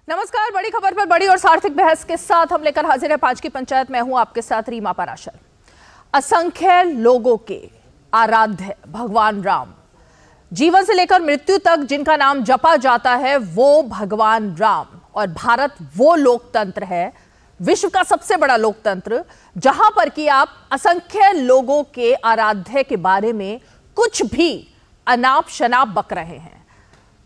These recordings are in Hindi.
नमस्कार। बड़ी खबर पर बड़ी और सार्थक बहस के साथ हम लेकर हाजिर है 5 की पंचायत। मैं हूं आपके साथ रीमा पराशर। असंख्य लोगों के आराध्य भगवान राम, जीवन से लेकर मृत्यु तक जिनका नाम जपा जाता है वो भगवान राम। और भारत वो लोकतंत्र है, विश्व का सबसे बड़ा लोकतंत्र, जहां पर कि आप असंख्य लोगों के आराध्य के बारे में कुछ भी अनाप शनाप बक रहे हैं,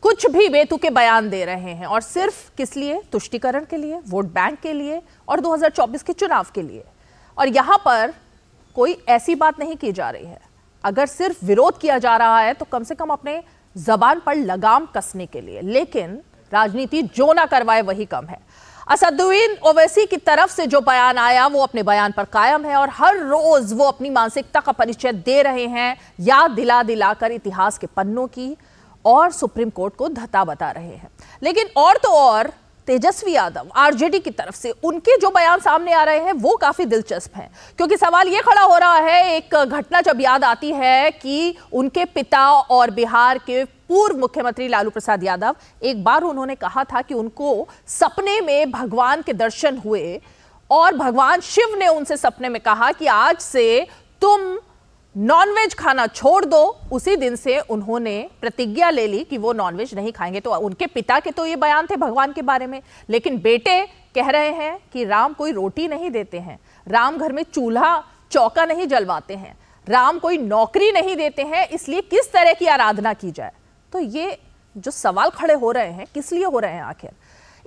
कुछ भी बेतुके बयान दे रहे हैं, और सिर्फ किस लिए? तुष्टीकरण के लिए, वोट बैंक के लिए और 2024 के चुनाव के लिए। और यहां पर कोई ऐसी बात नहीं की जा रही है। अगर सिर्फ विरोध किया जा रहा है तो कम से कम अपने जबान पर लगाम कसने के लिए, लेकिन राजनीति जो ना करवाए वही कम है। असदुद्दीन ओवैसी की तरफ से जो बयान आया वो अपने बयान पर कायम है और हर रोज वो अपनी मानसिकता का परिचय दे रहे हैं, याद दिला दिलाकर इतिहास के पन्नों की, और सुप्रीम कोर्ट को धता बता रहे हैं। लेकिन और तो और तेजस्वी यादव आरजेडी की तरफ से उनके जो बयान सामने आ रहे हैं वो काफी दिलचस्प हैं, क्योंकि सवाल ये खड़ा हो रहा है, एक घटना जब याद आती है कि उनके पिता और बिहार के पूर्व मुख्यमंत्री लालू प्रसाद यादव, एक बार उन्होंने कहा था कि उनको सपने में भगवान के दर्शन हुए और भगवान शिव ने उनसे सपने में कहा कि आज से तुम नॉनवेज खाना छोड़ दो। उसी दिन से उन्होंने प्रतिज्ञा ले ली कि वो नॉनवेज नहीं खाएंगे। तो उनके पिता के तो ये बयान थे भगवान के बारे में, लेकिन बेटे कह रहे हैं कि राम कोई रोटी नहीं देते हैं, राम घर में चूल्हा चौका नहीं जलवाते हैं, राम कोई नौकरी नहीं देते हैं, इसलिए किस तरह की आराधना की जाए। तो ये जो सवाल खड़े हो रहे हैं, किस लिए हो रहे हैं आखिर,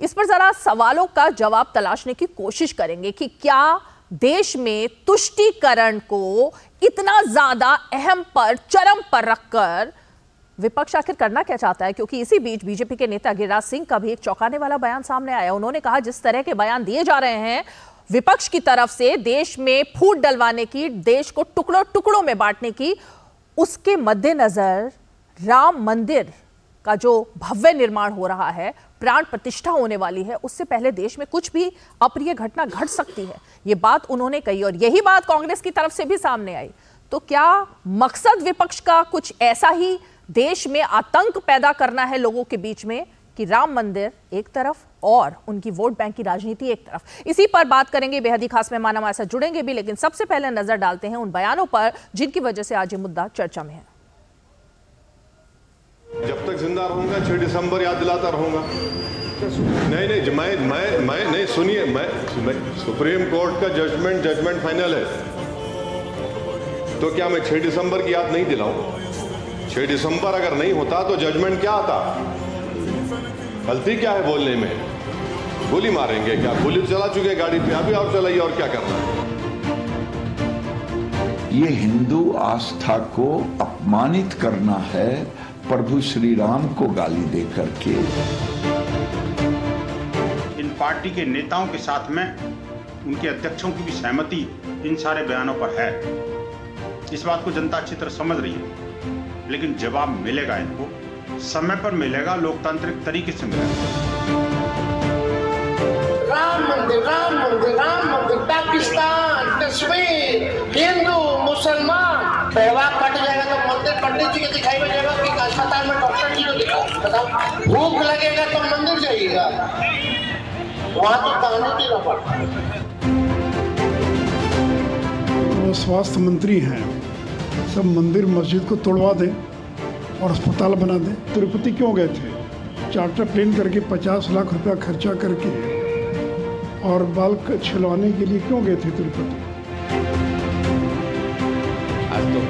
इस पर जरा सवालों का जवाब तलाशने की कोशिश करेंगे कि क्या देश में तुष्टीकरण को इतना ज्यादा अहम पर, चरम पर रखकर विपक्ष आखिर करना क्या चाहता है। क्योंकि इसी बीच बीजेपी के नेता गिरिराज सिंह का भी एक चौंकाने वाला बयान सामने आया। उन्होंने कहा जिस तरह के बयान दिए जा रहे हैं विपक्ष की तरफ से देश में फूट डलवाने की, देश को टुकड़ों टुकड़ों में बांटने की, उसके मद्देनजर राम मंदिर का जो भव्य निर्माण हो रहा है, प्राण प्रतिष्ठा होने वाली है, उससे पहले देश में कुछ भी अप्रिय घटना घट सकती है। ये बात उन्होंने कही और यही बात कांग्रेस की तरफ से भी सामने आई। तो क्या मकसद विपक्ष का कुछ ऐसा ही देश में आतंक पैदा करना है लोगों के बीच में कि राम मंदिर एक तरफ और उनकी वोट बैंक की राजनीति एक तरफ? इसी पर बात करेंगे। बेहद ही खास मेहमान हमारे साथ जुड़ेंगे भी, लेकिन सबसे पहले नजर डालते हैं उन बयानों पर जिनकी वजह से आज ये मुद्दा चर्चा में है। जब तक जिंदा रहूंगा 6 दिसंबर याद दिलाता रहूंगा। नहीं, मैं नहीं, सुनिए, मैं सुप्रीम कोर्ट का जजमेंट फाइनल है, तो क्या मैं 6 दिसंबर की याद नहीं दिलाऊं? 6 दिसंबर अगर नहीं होता तो जजमेंट क्या आता? गलती क्या है बोलने में? गोली मारेंगे क्या? गोली तो चला चुके गाड़ी पे, अभी और चलाइए, और क्या करना है? ये हिंदू आस्था को अपमानित करना है, प्रभु श्री राम को गाली दे करके। इन पार्टी के नेताओं के साथ में उनके अध्यक्षों की भी सहमति इन सारे बयानों पर है। इस बात को जनता अच्छी तरह समझ रही है, लेकिन जवाब मिलेगा इनको, समय पर मिलेगा, लोकतांत्रिक तरीके से मिलेगा। राम मंदिर, राम मंदिर, राम मंदिर, पाकिस्तान, कश्मीर, हिंदू, मुसलमान, पैवा कट जाएगा तो मंदिर पंडित जी के दिखाई में जाएगा कि अस्पताल में डॉक्टर जी को दिखाओ। बताओ, भूख लगेगा तो मंदिर जाइएगा, वहां तो कहने की ना पड़ता। वो स्वास्थ्य मंत्री हैं, सब मंदिर मस्जिद को तोड़वा दें और अस्पताल बना दें। तिरुपति क्यों गए थे? चार्टर प्लेन करके 50 लाख रुपया खर्चा करके और बाल छिलवाने के लिए क्यों गए थे तिरुपति? आज तो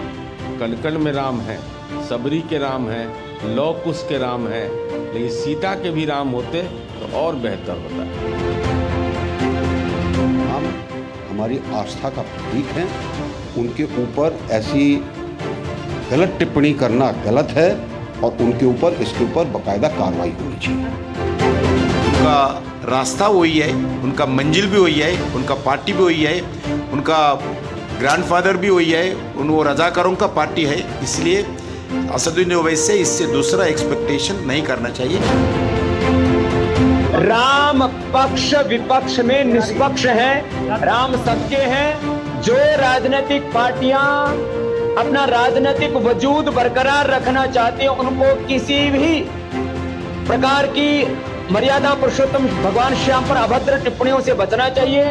कण-कण में राम है, सबरी के राम है, लौ कुश के राम है, लेकिन सीता के भी राम होते तो और बेहतर होता। राम हमारी आस्था का प्रतीक है, उनके ऊपर ऐसी गलत टिप्पणी करना गलत है और उनके ऊपर, इसके ऊपर बाकायदा कार्रवाई होनी चाहिए। उनका रास्ता वही है, उनका मंजिल भी वही है, उनका पार्टी भी वही है, उनका ग्रैंडफादर भी वही है, वो रजाकारों का पार्टी है, इसलिए असदुद्दीन ओवैसी से इससे दूसरा एक्सपेक्टेशन नहीं करना चाहिए। राम पक्ष विपक्ष में निष्पक्ष है, राम सबके हैं। जो राजनीतिक पार्टियां अपना राजनीतिक वजूद बरकरार रखना चाहती हैं, उनको किसी भी प्रकार की मर्यादा पुरुषोत्तम भगवान श्याम पर अभद्र टिप्पणियों से बचना चाहिए।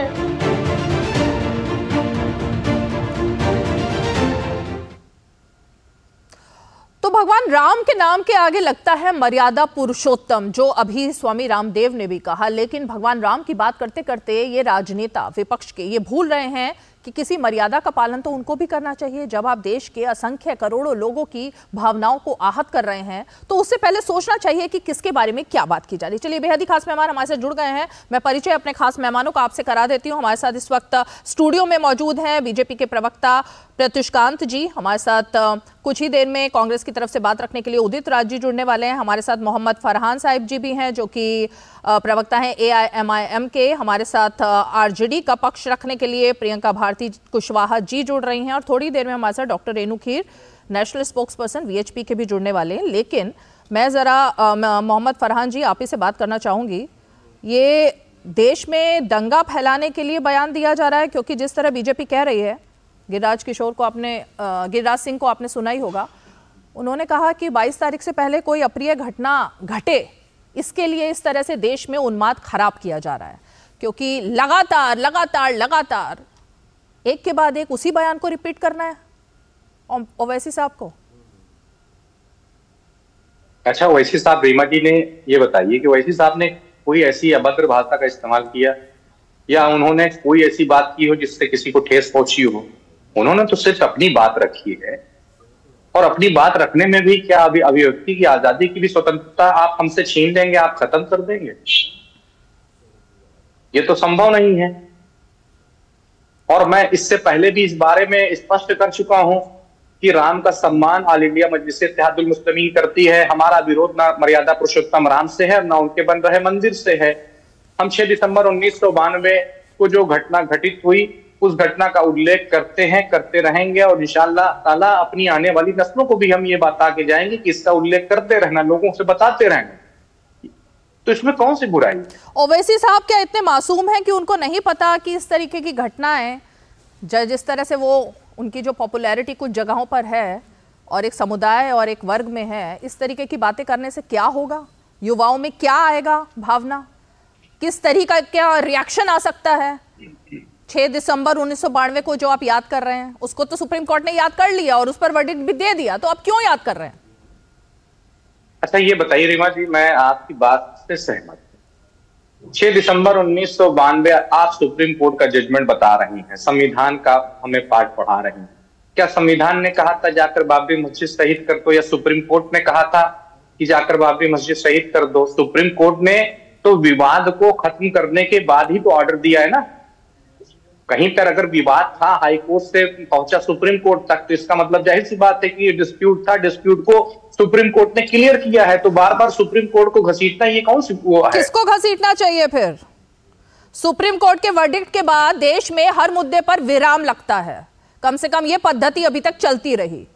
तो भगवान राम के नाम के आगे लगता है मर्यादा पुरुषोत्तम, जो अभी स्वामी रामदेव ने भी कहा। लेकिन भगवान राम की बात करते करते ये राजनेता विपक्ष के ये भूल रहे हैं कि किसी मर्यादा का पालन तो उनको भी करना चाहिए। जब आप देश के असंख्य करोड़ों लोगों की भावनाओं को आहत कर रहे हैं तो उससे पहले सोचना चाहिए कि किसके बारे में क्या बात की जा रही है। चलिए, बेहद ही खास मेहमान हमारे साथ जुड़ गए हैं। मैं परिचय अपने खास मेहमानों का आपसे करा देती हूँ। हमारे साथ इस वक्त स्टूडियो में मौजूद हैं बीजेपी के प्रवक्ता प्रत्युष कांत जी। हमारे साथ कुछ ही देर में कांग्रेस की तरफ से बात रखने के लिए उदित राज जी जुड़ने वाले हैं। हमारे साथ मोहम्मद फरहान साहिब जी भी हैं, जो कि प्रवक्ता हैं AIMIM के। हमारे साथ RJD का पक्ष रखने के लिए प्रियंका भारती कुशवाहा जी जुड़ रही हैं। और थोड़ी देर में हमारे साथ डॉक्टर रेणु खीर, नेशनल स्पोक्स पर्सन VHP के भी जुड़ने वाले हैं। लेकिन मैं ज़रा मोहम्मद फरहान जी आप ही से बात करना चाहूँगी। ये देश में दंगा फैलाने के लिए बयान दिया जा रहा है, क्योंकि जिस तरह बीजेपी कह रही है, गिरिराज सिंह को आपने सुना ही होगा। उन्होंने कहा कि 22 तारीख से पहले कोई अप्रिय घटना घटे, इसके लिए इस तरह से देश में उन्माद खराब किया जा रहा है, क्योंकि लगातार एक के बाद एक उसी बयान को रिपीट करना है ओवैसी साहब को। अच्छा, ओवैसी साहब, रीमा जी ने ये बताइए कि ओवैसी साहब ने कोई ऐसी अभद्र भाषा का इस्तेमाल किया या उन्होंने कोई ऐसी बात की हो जिससे किसी को ठेस पहुंची हो? उन्होंने तो सिर्फ अपनी बात रखी है, और अपनी बात रखने में भी क्या अभी अभिव्यक्ति की आजादी की भी स्वतंत्रता आप हमसे छीन लेंगे, आप खत्म कर देंगे? ये तो संभव नहीं है। और मैं इससे पहले भी इस बारे में स्पष्ट कर चुका हूं कि राम का सम्मान ऑल इंडिया मजलिस-ए-इत्तेहादुल मुस्लिमीन करती है। हमारा विरोध ना मर्यादा पुरुषोत्तम राम से है, ना उनके बन रहे मंदिर से है। हम 6 दिसंबर 1992 को जो घटना घटित हुई, उस घटना का उल्लेख करते हैं, करते रहेंगे, और इंशाअल्लाह ताला अपनी आने वाली नस्लों को भी हम ये बता के जाएंगे कि इसका उल्लेख करते रहना, लोगों से बताते रहना। तो इसमें कौन सी बुराई? ओवैसी साहब क्या इतने मासूम हैं कि उनको नहीं पता कि इस तरीके की घटनाएं, जिस तरह से वो उनकी जो पॉपुलैरिटी कुछ जगहों पर है और एक समुदाय और एक वर्ग में है, इस तरीके की बातें करने से क्या होगा? युवाओं में क्या आएगा भावना, किस तरीका क्या रिएक्शन आ सकता है? 6 दिसंबर 1992 को जो आप याद कर रहे हैं, उसको तो सुप्रीम कोर्ट ने याद कर लिया और उस पर वर्डिक्ट भी दे दिया, तो आप क्यों याद कर रहे हैं? अच्छा, ये बताइए रीमा जी, मैं आपकी बात से सहमत हूं। 6 दिसंबर 1992 आप सुप्रीम कोर्ट का जजमेंट बता रही हैं, संविधान का हमें पाठ पढ़ा रही हैं। क्या संविधान ने कहा था जाकर बाबरी मस्जिद शहीद कर दो, या सुप्रीम कोर्ट ने कहा था कि जाकर बाबरी मस्जिद शहीद कर दो? सुप्रीम कोर्ट ने तो विवाद को खत्म करने के बाद ही तो ऑर्डर दिया है ना। कहीं पर अगर विवाद था, हाई कोर्ट से पहुंचा सुप्रीम कोर्ट तक, तो इसका मतलब जाहिर सी बात है कि ये डिस्प्यूट था, डिस्प्यूट को सुप्रीम कोर्ट ने क्लियर किया है। तो बार बार सुप्रीम कोर्ट को घसीटना, ये कौन सी वो है? किसको घसीटना चाहिए फिर? सुप्रीम कोर्ट के वर्डिक्ट के बाद देश में हर मुद्दे पर विराम लगता है। कम से कम ये पद्धति अभी तक चलती रही।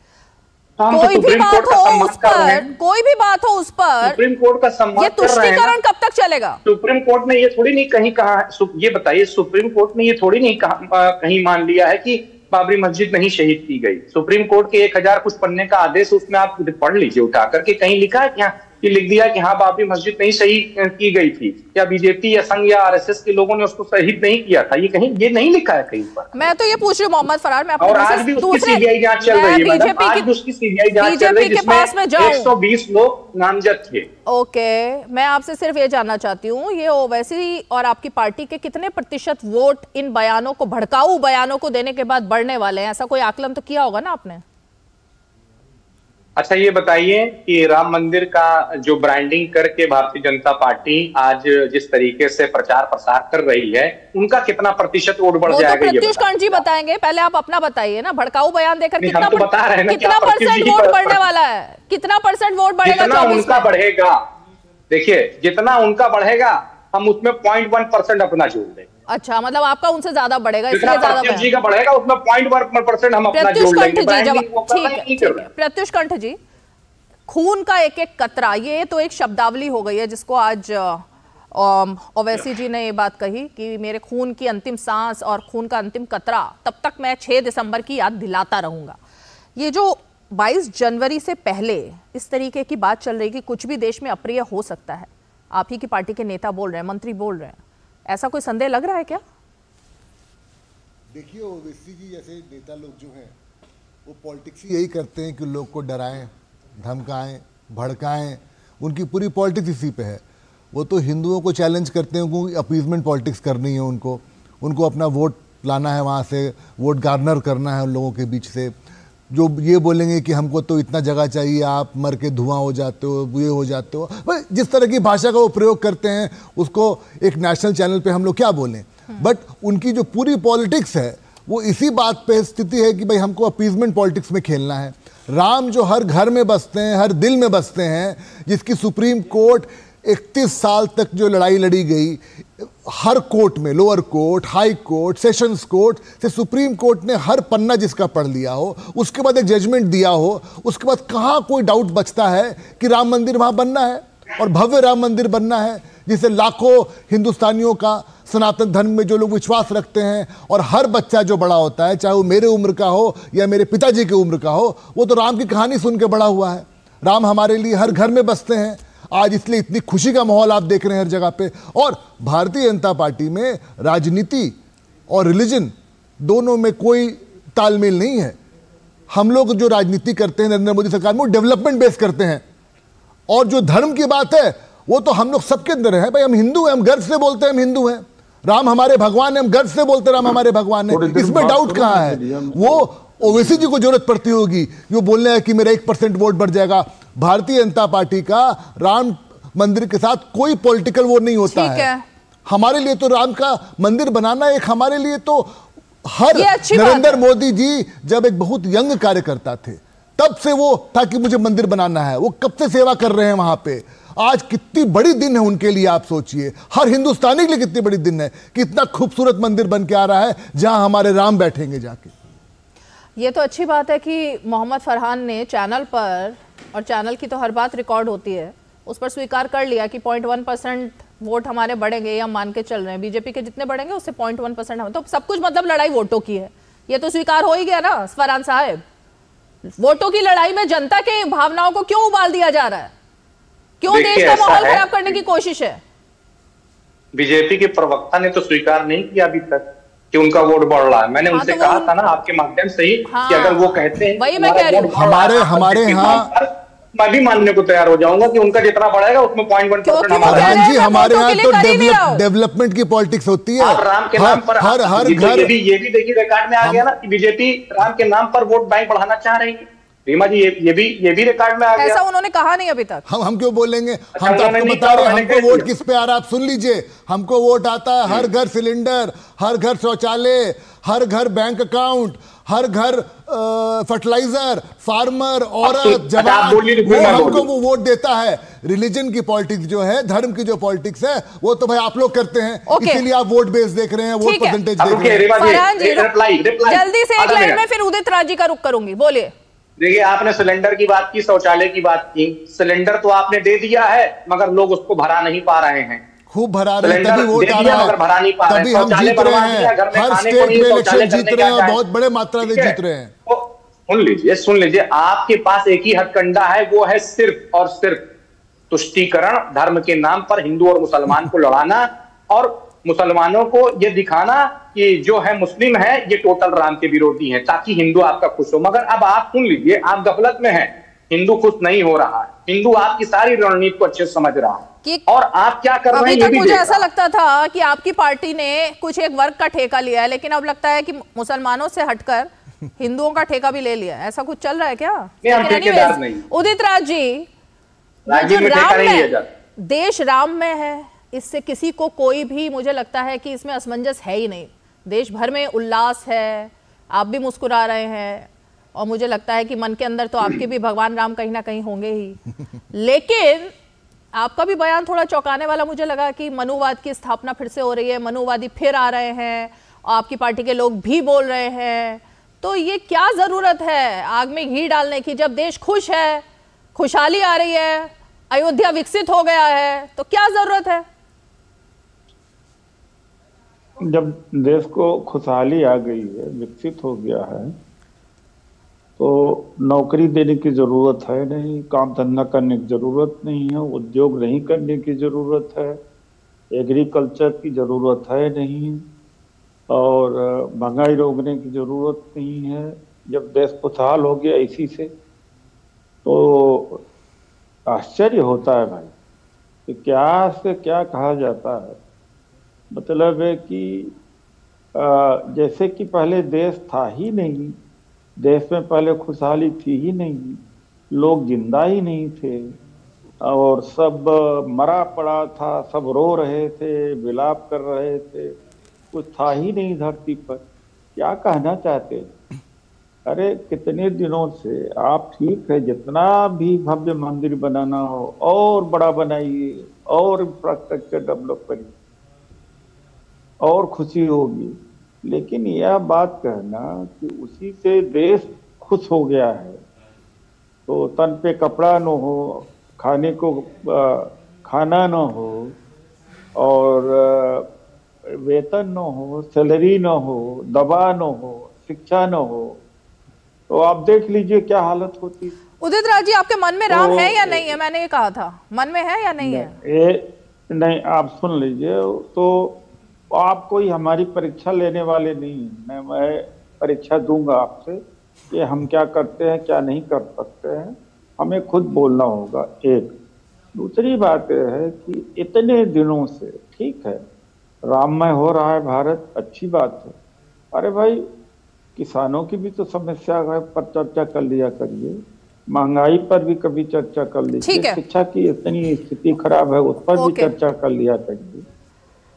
कोई भी बात हो उस पर, सुप्रीम कोर्ट का सम्मान, ये तुष्टीकरण कब तक चलेगा? सुप्रीम कोर्ट ने ये थोड़ी नहीं कहीं कहा, ये बताइए, सुप्रीम कोर्ट ने ये थोड़ी नहीं कहीं मान लिया है कि बाबरी मस्जिद नहीं शहीद की गई। सुप्रीम कोर्ट के 1000 कुछ पन्ने का आदेश, उसमें आप पढ़ लीजिए उठा करके, कहीं लिखा है क्या कि लिख दिया कि हाँ बाबरी मस्जिद नहीं शहीद की गई थी, या बीजेपी या संघ या RSS के लोगों ने उसको शहीद नहीं किया था? ये कहीं ये नहीं लिखा है कहीं पर। मैं तो ये पूछ रही हूँ मोहम्मद फरार, मैं और आज भी उसकी सीबीआई जांच चल रही है, आज भी उसकी सीबीआई जांच चल रही है, जिसमें 120 लोग नामजद थे। ओके, मैं आपसे सिर्फ ये जानना चाहती हूँ, ये ओवैसी और आपकी पार्टी के कितने प्रतिशत वोट इन बयानों को, भड़काऊ बयानों को देने के बाद बढ़ने वाले हैं? ऐसा कोई आकलन तो किया होगा ना आपने? अच्छा, ये बताइए कि राम मंदिर का जो ब्रांडिंग करके भारतीय जनता पार्टी आज जिस तरीके से प्रचार प्रसार कर रही है, उनका कितना प्रतिशत वोट बढ़ जाएगा? तो प्रत्युष कांत जी बताएंगे, पहले आप अपना बताइए ना। भड़काऊ बयान देकर कितना परसेंट वोट बढ़ने वाला है? कितना परसेंट वोट बढ़ेगा? जितना उनका बढ़ेगा, देखिए जितना उनका बढ़ेगा हम उसमें 0.1% अपना जोड़ देंगे। अच्छा, मतलब आपका उनसे ज्यादा बढ़ेगा, इसलिए ज्यादा जी का बढ़ेगा, उसमें 0.1% हम अपना जोड़ लेंगे। ठीक है प्रत्युष कंठ जी, खून का एक एक कतरा, ये तो एक शब्दावली हो गई है जिसको आज ओवैसी जी ने ये बात कही कि मेरे खून की अंतिम सांस और खून का अंतिम कतरा तब तक मैं 6 दिसंबर की याद दिलाता रहूंगा। ये जो 22 जनवरी से पहले इस तरीके की बात चल रही कि कुछ भी देश में अप्रिय हो सकता है, आप ही की पार्टी के नेता बोल रहे हैं, मंत्री बोल रहे हैं, ऐसा कोई संदेह लग रहा है क्या? देखिए, ओवैसी जी जैसे नेता लोग जो हैं वो पॉलिटिक्स ही यही करते हैं कि लोग को डराएं, धमकाएं, भड़काएं। उनकी पूरी पॉलिटिक्स इसी पे है। वो तो हिंदुओं को चैलेंज करते हैं, उनको अपीजमेंट पॉलिटिक्स करनी है, उनको अपना वोट लाना है, वहाँ से वोट गार्नर करना है उन लोगों के बीच से। जो ये बोलेंगे कि हमको तो इतना जगह चाहिए, आप मर के धुआं हो जाते हो, ये हो जाते हो, भाई जिस तरह की भाषा का वो प्रयोग करते हैं उसको एक नेशनल चैनल पे हम लोग क्या बोलें। बट उनकी जो पूरी पॉलिटिक्स है वो इसी बात पे स्थिति है कि भाई हमको अपीजमेंट पॉलिटिक्स में खेलना है। राम जो हर घर में बसते हैं, हर दिल में बसते हैं, जिसकी सुप्रीम कोर्ट 31 साल तक जो लड़ाई लड़ी गई, हर कोर्ट में, lower court, high court, sessions court से सुप्रीम कोर्ट ने हर पन्ना जिसका पढ़ लिया हो, उसके बाद एक जजमेंट दिया हो, उसके बाद कहाँ कोई डाउट बचता है कि राम मंदिर वहाँ बनना है और भव्य राम मंदिर बनना है, जिसे लाखों हिंदुस्तानियों का, सनातन धर्म में जो लोग विश्वास रखते हैं, और हर बच्चा जो बड़ा होता है, चाहे वो मेरे उम्र का हो या मेरे पिताजी की उम्र का हो, वो तो राम की कहानी सुन के बड़ा हुआ है। राम हमारे लिए हर घर में बसते हैं। आज इसलिए इतनी खुशी का माहौल आप देख रहे हैं हर जगह पे। और भारतीय जनता पार्टी में राजनीति और रिलीजन दोनों में कोई तालमेल नहीं है। हम लोग जो राजनीति करते हैं नरेंद्र मोदी सरकार में, वो डेवलपमेंट बेस करते हैं। और जो धर्म की बात है वो तो हम लोग सबके अंदर है। भाई हम हिंदू हैं, हम गर्व से बोलते हैं हम हिंदू हैं, राम हमारे भगवान है, हम गर्व से बोलते हैं राम हमारे भगवान है, इसमें डाउट कहाँ है? वो ओवैसी जी को जरूरत पड़ती होगी जो बोलने है कि मेरा 1% वोट बढ़ जाएगा। भारतीय जनता पार्टी का राम मंदिर के साथ कोई पॉलिटिकल वो नहीं होता है। हमारे लिए तो राम का मंदिर बनाना एक, हमारे लिए तो हर नरेंद्र मोदी जी जब एक बहुत यंग कार्यकर्ता थे तब से वो था कि मुझे मंदिर बनाना है, वो कब से सेवा कर रहे हैं वहां पे। आज कितनी बड़ी दिन है उनके लिए, आप सोचिए, हर हिंदुस्तानी के लिए कितनी बड़ी दिन है कि इतना खूबसूरत मंदिर बन के आ रहा है जहां हमारे राम बैठेंगे जाके। ये तो अच्छी बात है कि मोहम्मद फरहान ने चैनल पर, और चैनल की तो हर बात रिकॉर्ड होती है, उस पर स्वीकार कर लिया कि 0.1% वोट हमारे बढ़ेंगे, ये हम मान के चल रहे हैं। बीजेपी के जितने बढ़ेंगे उससे 0.1% हम, तो सब कुछ मतलब लड़ाई वोटों की है, ये तो स्वीकार हो ही गया ना फरहान साहब। वोटों की लड़ाई में जनता के भावनाओं को क्यों उबाल दिया जा रहा है? क्यों देश का माहौल खराब करने की कोशिश है? बीजेपी के प्रवक्ता ने तो स्वीकार नहीं किया अभी तक कि उनका वोट बढ़ रहा है। मैंने उनसे कहा था ना आपके माध्यम से ही कि अगर वो कहते हैं वही मैं कह रही हूं, हमारे यहाँ मैं भी मानने को तैयार हो जाऊंगा कि उनका जितना बढ़ेगा उसमें 0.1% जी हमारे यहाँ तो डेवलपमेंट की पॉलिटिक्स होती है। आप राम के नाम पर हर घर, ये भी देखिए रिकॉर्ड में आ गया ना कि बीजेपी राम के नाम पर वोट बैंक बढ़ाना चाह रही है। रीमा जी ये भी रिकॉर्ड में आ गया। ऐसा उन्होंने कहा नहीं अभी तक। हम क्यों बोलेंगे? हम तो आपको बता रहे हैं हमको वोट किस पे आ रहा है। आप सुन लीजिए, हमको वोट आता है हर घर सिलेंडर, हर घर शौचालय, हर घर बैंक अकाउंट, हर घर फर्टिलाइजर, फार्मर, औरत, जवान, वो हमको वो वोट देता है। रिलीजन की पॉलिटिक्स जो है, धर्म की जो पॉलिटिक्स है, वो तो भाई आप लोग करते हैं, इसीलिए आप वोट बेस देख रहे हैं, वोट परसेंटेज देख रहे हैं। जल्दी से एक लाइन में फिर उदित राज जी का रुख करूंगी, बोलिए। देखिए, आपने सिलेंडर की बात की, शौचालय की बात की। सिलेंडर तो आपने दे दिया है मगर लोग उसको भरा नहीं पा रहे हैं। खूब भरा रहे हैं, तभी वोट आ रहा है, तभी हम जीत रहे हैं, हर स्टेट में इलेक्शन जीत रहे हैं और बहुत बड़े मात्रा में जीत रहे हैं। सुन लीजिए, आपके पास एक ही हथकंडा है, वो है सिर्फ और सिर्फ तुष्टीकरण, धर्म के नाम पर हिंदू और मुसलमान को लड़ाना और मुसलमानों को ये दिखाना कि जो है मुस्लिम है ये टोटल राम के विरोधी हैं, ताकि हिंदू आपका खुश हो। मगर अब आप सुन लीजिए, आप गफलत में हैं, हिंदू खुश नहीं हो रहा है, हिंदू आपकी सारी रणनीति को अच्छे से समझ रहा है और आप क्या कर रहे हैं। अभी तक मुझे ऐसा लगता था कि आपकी पार्टी ने कुछ एक वर्ग का ठेका लिया है, लेकिन अब लगता है कि मुसलमानों से हटकर हिंदुओं का ठेका भी ले लिया। ऐसा कुछ चल रहा है क्या? उदित राज जी, देश राम में है, इससे किसी को कोई भी, मुझे लगता है कि इसमें असमंजस है ही नहीं। देश भर में उल्लास है, आप भी मुस्कुरा रहे हैं और मुझे लगता है कि मन के अंदर तो आपके भी भगवान राम कहीं ना कहीं होंगे ही। लेकिन आपका भी बयान थोड़ा चौंकाने वाला मुझे लगा कि मनुवाद की स्थापना फिर से हो रही है, मनुवादी फिर आ रहे हैं, आपकी पार्टी के लोग भी बोल रहे हैं। तो ये क्या जरूरत है आग में घी डालने की? जब देश खुश है, खुशहाली आ रही है, अयोध्या विकसित हो गया है, तो क्या जरूरत है? जब देश को खुशहाली आ गई है, विकसित हो गया है, तो नौकरी देने की ज़रूरत है नहीं, काम धंधा करने की ज़रूरत नहीं है, उद्योग नहीं करने की ज़रूरत है, एग्रीकल्चर की ज़रूरत है नहीं, और महंगाई रोकने की ज़रूरत नहीं है। जब देश खुशहाल हो गया इसी से, तो आश्चर्य होता है भाई कि क्या से क्या कहा जाता है। मतलब है कि जैसे कि पहले देश था ही नहीं, देश में पहले खुशहाली थी ही नहीं, लोग जिंदा ही नहीं थे और सब मरा पड़ा था, सब रो रहे थे, विलाप कर रहे थे, कुछ था ही नहीं धरती पर। क्या कहना चाहते? अरे कितने दिनों से आप ठीक है, जितना भी भव्य मंदिर बनाना हो और बड़ा बनाइए और इंफ्रास्ट्रक्चर डेवलप करिए और खुशी होगी, लेकिन यह बात कहना कि उसी से देश खुश हो गया है, तो तन पे कपड़ा न हो, खाने को खाना न हो और वेतन न हो, सैलरी न हो, दवा न हो, शिक्षा न हो, तो आप देख लीजिए क्या हालत होती। उदित राज जी, आपके मन में राम है या नहीं है? मैंने ये कहा था, मन में है या नहीं है? नहीं, आप सुन लीजिए। तो आप कोई हमारी परीक्षा लेने वाले नहीं हैं। मैं परीक्षा दूंगा आपसे कि हम क्या करते हैं, क्या नहीं कर सकते हैं, हमें खुद बोलना होगा। एक दूसरी बात यह है कि इतने दिनों से ठीक है राममय हो रहा है भारत, अच्छी बात है। अरे भाई, किसानों की भी तो समस्या है, पर चर्चा कर लिया करिए, महंगाई पर भी कभी चर्चा कर लीजिए, शिक्षा की इतनी स्थिति खराब है उस पर भी चर्चा कर लिया करिए।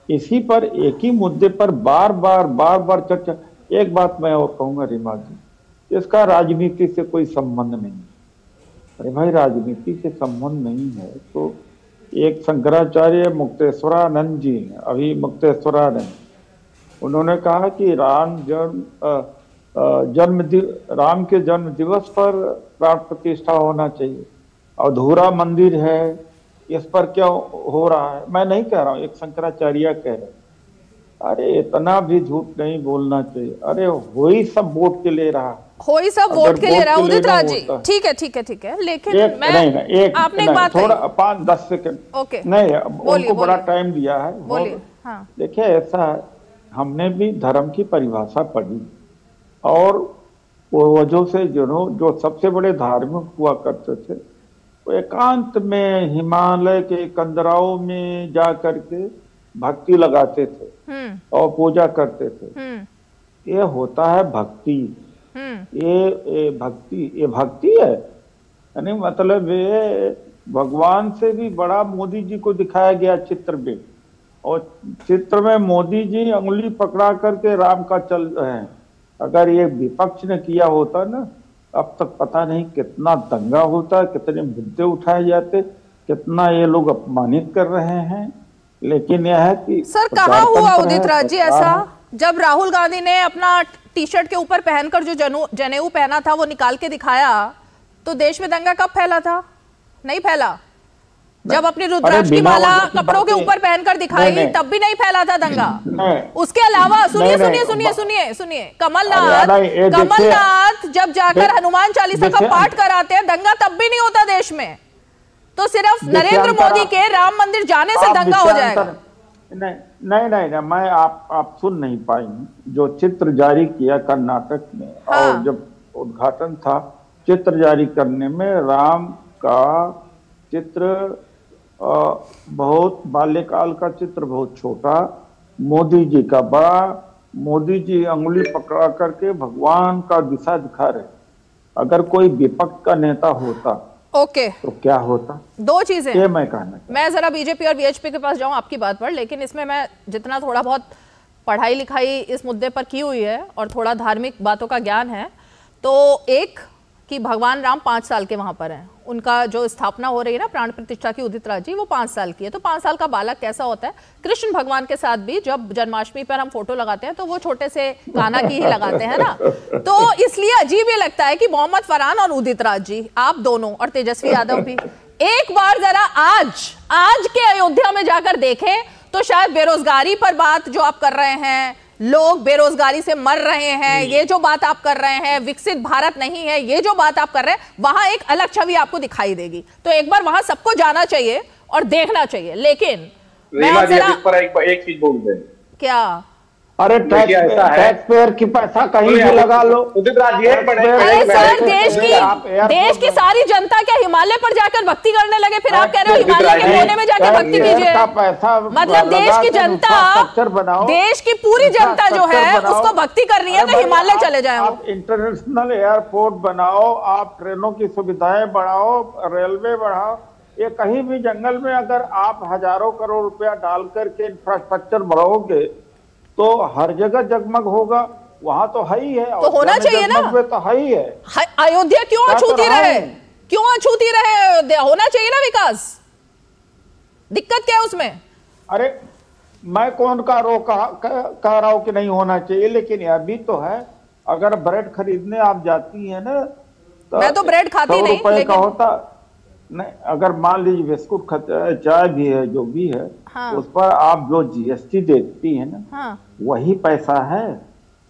इसी पर एक ही मुद्दे पर बार बार चर्चा। एक बात मैं और कहूंगा रीमा जी, इसका राजनीति से कोई संबंध नहीं। अरे भाई, राजनीति से संबंध नहीं है तो एक शंकराचार्य मुक्तेश्वरानंद जी हैं, अभी मुक्तेश्वरानंद, उन्होंने कहा कि राम के जन्म दिवस पर प्राण प्रतिष्ठा होना चाहिए, अधूरा मंदिर है, इस पर क्या हो रहा है? मैं नहीं कह रहा हूँ, एक शंकराचार्य कह रहे। अरे इतना भी झूठ नहीं बोलना चाहिए। अरे हो ही सब वोट के ले रहा, हो ही सब वोट के ले रहा है उदित राज जी। ठीक है, लेकिन आपने एक बात थोड़ा 5-10 सेकंड नहीं, उनको बड़ा टाइम दिया है। बोलिए। हाँ, देखिए ऐसा है, हमने भी धर्म की परिभाषा पढ़ी और वो वजह से जो सबसे बड़े धार्मिक हुआ करते थे वो एकांत में हिमालय के कंदराओं में जा करके भक्ति लगाते थे और पूजा करते थे। ये होता है भक्ति। ये भक्ति है, यानी मतलब ये भगवान से भी बड़ा मोदी जी को दिखाया गया चित्र में, और चित्र में मोदी जी उंगली पकड़ा करके राम का चल रहे हैं। अगर ये विपक्ष ने किया होता ना, अब तक पता नहीं कितना दंगा होता, कितने मुद्दे उठाए जाते, कितना ये लोग अपमानित कर रहे हैं। लेकिन यह है कि सर कहाँ हुआ उदित राज जी ऐसा, जब राहुल गांधी ने अपना टी शर्ट के ऊपर पहनकर जो जनेऊ पहना था वो निकाल के दिखाया, तो देश में दंगा कब फैला था? नहीं फैला। जब अपनी रुद्राक्ष की माला कपड़ों के ऊपर पहनकर दिखाई तब भी नहीं फैला था दंगा। उसके अलावा सुनिए, कमलनाथ जब जाकर हनुमान चालीसा का पाठ कराते हैं, दंगा तब भी नहीं होता देश में। तो सिर्फ नरेंद्र मोदी के राम मंदिर जाने से दंगा हो जाएगा? नहीं, मैं आप सुन नहीं पाएंगे। जो चित्र जारी किया कर्नाटक में, और जब उद्घाटन था, चित्र जारी करने में राम का चित्र बहुत बाल्यकाल का चित्र बहुत छोटा, मोदी जी का बड़ा। मोदी जी अंगुली पकड़ा करके भगवान का दिशा दिखा रहे। अगर कोई विपक्ष का नेता होता तो क्या होता? दो चीजें ये मैं कहना, मैं जरा बीजेपी और वीएचपी के पास जाऊं आपकी बात पर, लेकिन इसमें मैं जितना थोड़ा बहुत पढ़ाई लिखाई इस मुद्दे पर की हुई है और थोड़ा धार्मिक बातों का ज्ञान है, तो एक कि भगवान राम 5 साल के वहां पर हैं, उनका जो स्थापना हो रही है ना प्राण प्रतिष्ठा की उदित राज जी, वो 5 साल की है। तो 5 साल का बालक कैसा होता है? कृष्ण भगवान के साथ भी जब जन्माष्टमी पर हम फोटो लगाते हैं तो वो छोटे से कान्हा की ही लगाते हैं ना, तो इसलिए अजीब ये लगता है कि मोहम्मद फरहान और उदित राज जी, आप दोनों और तेजस्वी यादव भी, एक बार जरा आज के अयोध्या में जाकर देखें तो शायद बेरोजगारी पर बात जो आप कर रहे हैं, लोग बेरोजगारी से मर रहे हैं, ये जो बात आप कर रहे हैं, विकसित भारत नहीं है, ये जो बात आप कर रहे हैं, वहां एक अलग छवि आपको दिखाई देगी। तो एक बार वहां सबको जाना चाहिए और देखना चाहिए। लेकिन एक चीज बोल दें, क्या? अरे टैक्स पेयर की पैसा कहीं भी लगा लो। अरे सर, देश की सारी जनता क्या हिमालय पर जाकर भक्ति करने लगे? फिर आप कह रहे हो हिमालय के कोने में जाकर भक्ति कीजिए। मतलब देश की जनता, देश की पूरी जनता जो है उसको भक्ति कर रही है, तो हिमालय चले जाए। आप इंटरनेशनल एयरपोर्ट बनाओ, आप ट्रेनों की सुविधाएं बढ़ाओ, रेलवे बढ़ाओ। ये कहीं भी जंगल में अगर आप हजारों करोड़ रुपया डाल करके इंफ्रास्ट्रक्चर बढ़ाओगे तो हर जगह जगमग होगा। वहां तो है ही है, तो होना चाहिए ना, तो है ही है। अयोध्या क्यों अछूती रहे? क्यों अछूती रहे अयोध्या? होना चाहिए ना विकास, दिक्कत क्या है उसमें? अरे मैं कौन कह रहा हूं कि नहीं होना चाहिए, लेकिन यह भी तो है, अगर ब्रेड खरीदने आप जाती है ना, तो मैं तो ब्रेड खाती नहीं, 100 रुपए का होता नहीं। अगर मान लीजिए बिस्कुट चाय भी है, जो भी है, हाँ। उस पर आप जो जीएसटी देती है ना, हाँ। वही पैसा है,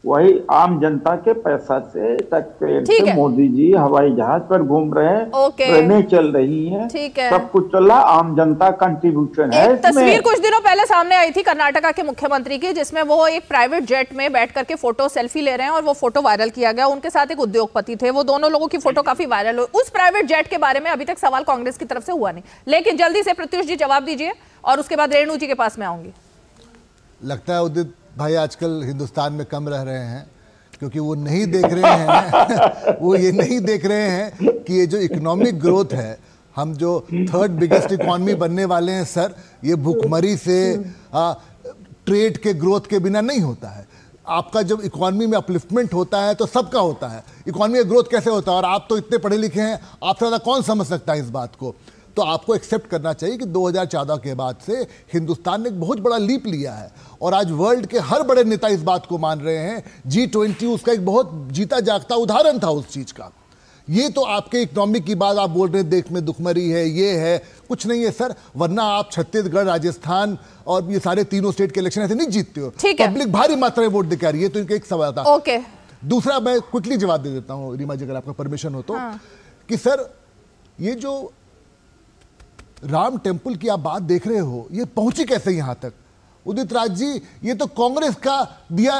वही आम जनता के पैसा से टैक्सपेयर से मोदी जी हवाई जहाज पर घूम रहे हैं, ट्रेनें चल रही हैं, सब कुछ चल रहा, आम जनता कंट्रीब्यूशन है। तस्वीर कुछ दिनों पहले सामने आई थी कर्नाटका के मुख्यमंत्री की, जिसमें वो एक प्राइवेट जेट में बैठ करके फोटो सेल्फी ले रहे हैं और वो फोटो वायरल किया गया। उनके साथ एक उद्योगपति थे, वो दोनों लोगों की फोटो काफी वायरल हुई। उस प्राइवेट जेट के बारे में अभी तक सवाल कांग्रेस की तरफ से हुआ नहीं, लेकिन जल्दी से प्रत्युष जी जवाब दीजिए और उसके बाद रेणु जी के पास में आऊंगी। लगता है उदित भाई आजकल हिंदुस्तान में कम रह रहे हैं, क्योंकि वो नहीं देख रहे हैं वो ये नहीं देख रहे हैं कि ये जो इकोनॉमिक ग्रोथ है, हम जो थर्ड बिगेस्ट इकोनॉमी बनने वाले हैं सर, ये भूखमरी से ट्रेड के ग्रोथ के बिना नहीं होता है। आपका जब इकोनॉमी में अपलिफ्टमेंट होता है तो सबका होता है। इकोनॉमी में ग्रोथ कैसे होता है? और आप तो इतने पढ़े लिखे हैं, आपसे ज़्यादा कौन समझ सकता है इस बात को? तो आपको एक्सेप्ट करना चाहिए कि 2014 के बाद से हिंदुस्तान ने एक बहुत बड़ा लीप लिया है और आज वर्ल्ड के हर बड़े नेता इस बात को मान रहे हैं। G20 उसका एक बहुत जीता जागता उदाहरण था उस चीज़ का। ये तो आपके इकोनॉमिक की बात आप बोल रहे हैं, देश में दुखमरी है, ये है, कुछ नहीं है सर, वरना आप छत्तीसगढ़, राजस्थान और ये सारे तीनों स्टेट के इलेक्शन ऐसे नहीं जीतते हो। पब्लिक भारी मात्रा में वोट दिखा रही है। तो इनका एक सवाल था। दूसरा मैं क्विकली जवाब दे देता हूँ रीमा जी, अगर आपका परमिशन हो तो, कि सर ये जो राम टेम्पल की आप बात देख रहे हो, ये पहुंची कैसे यहां तक? उदित राज जी, ये तो कांग्रेस का दिया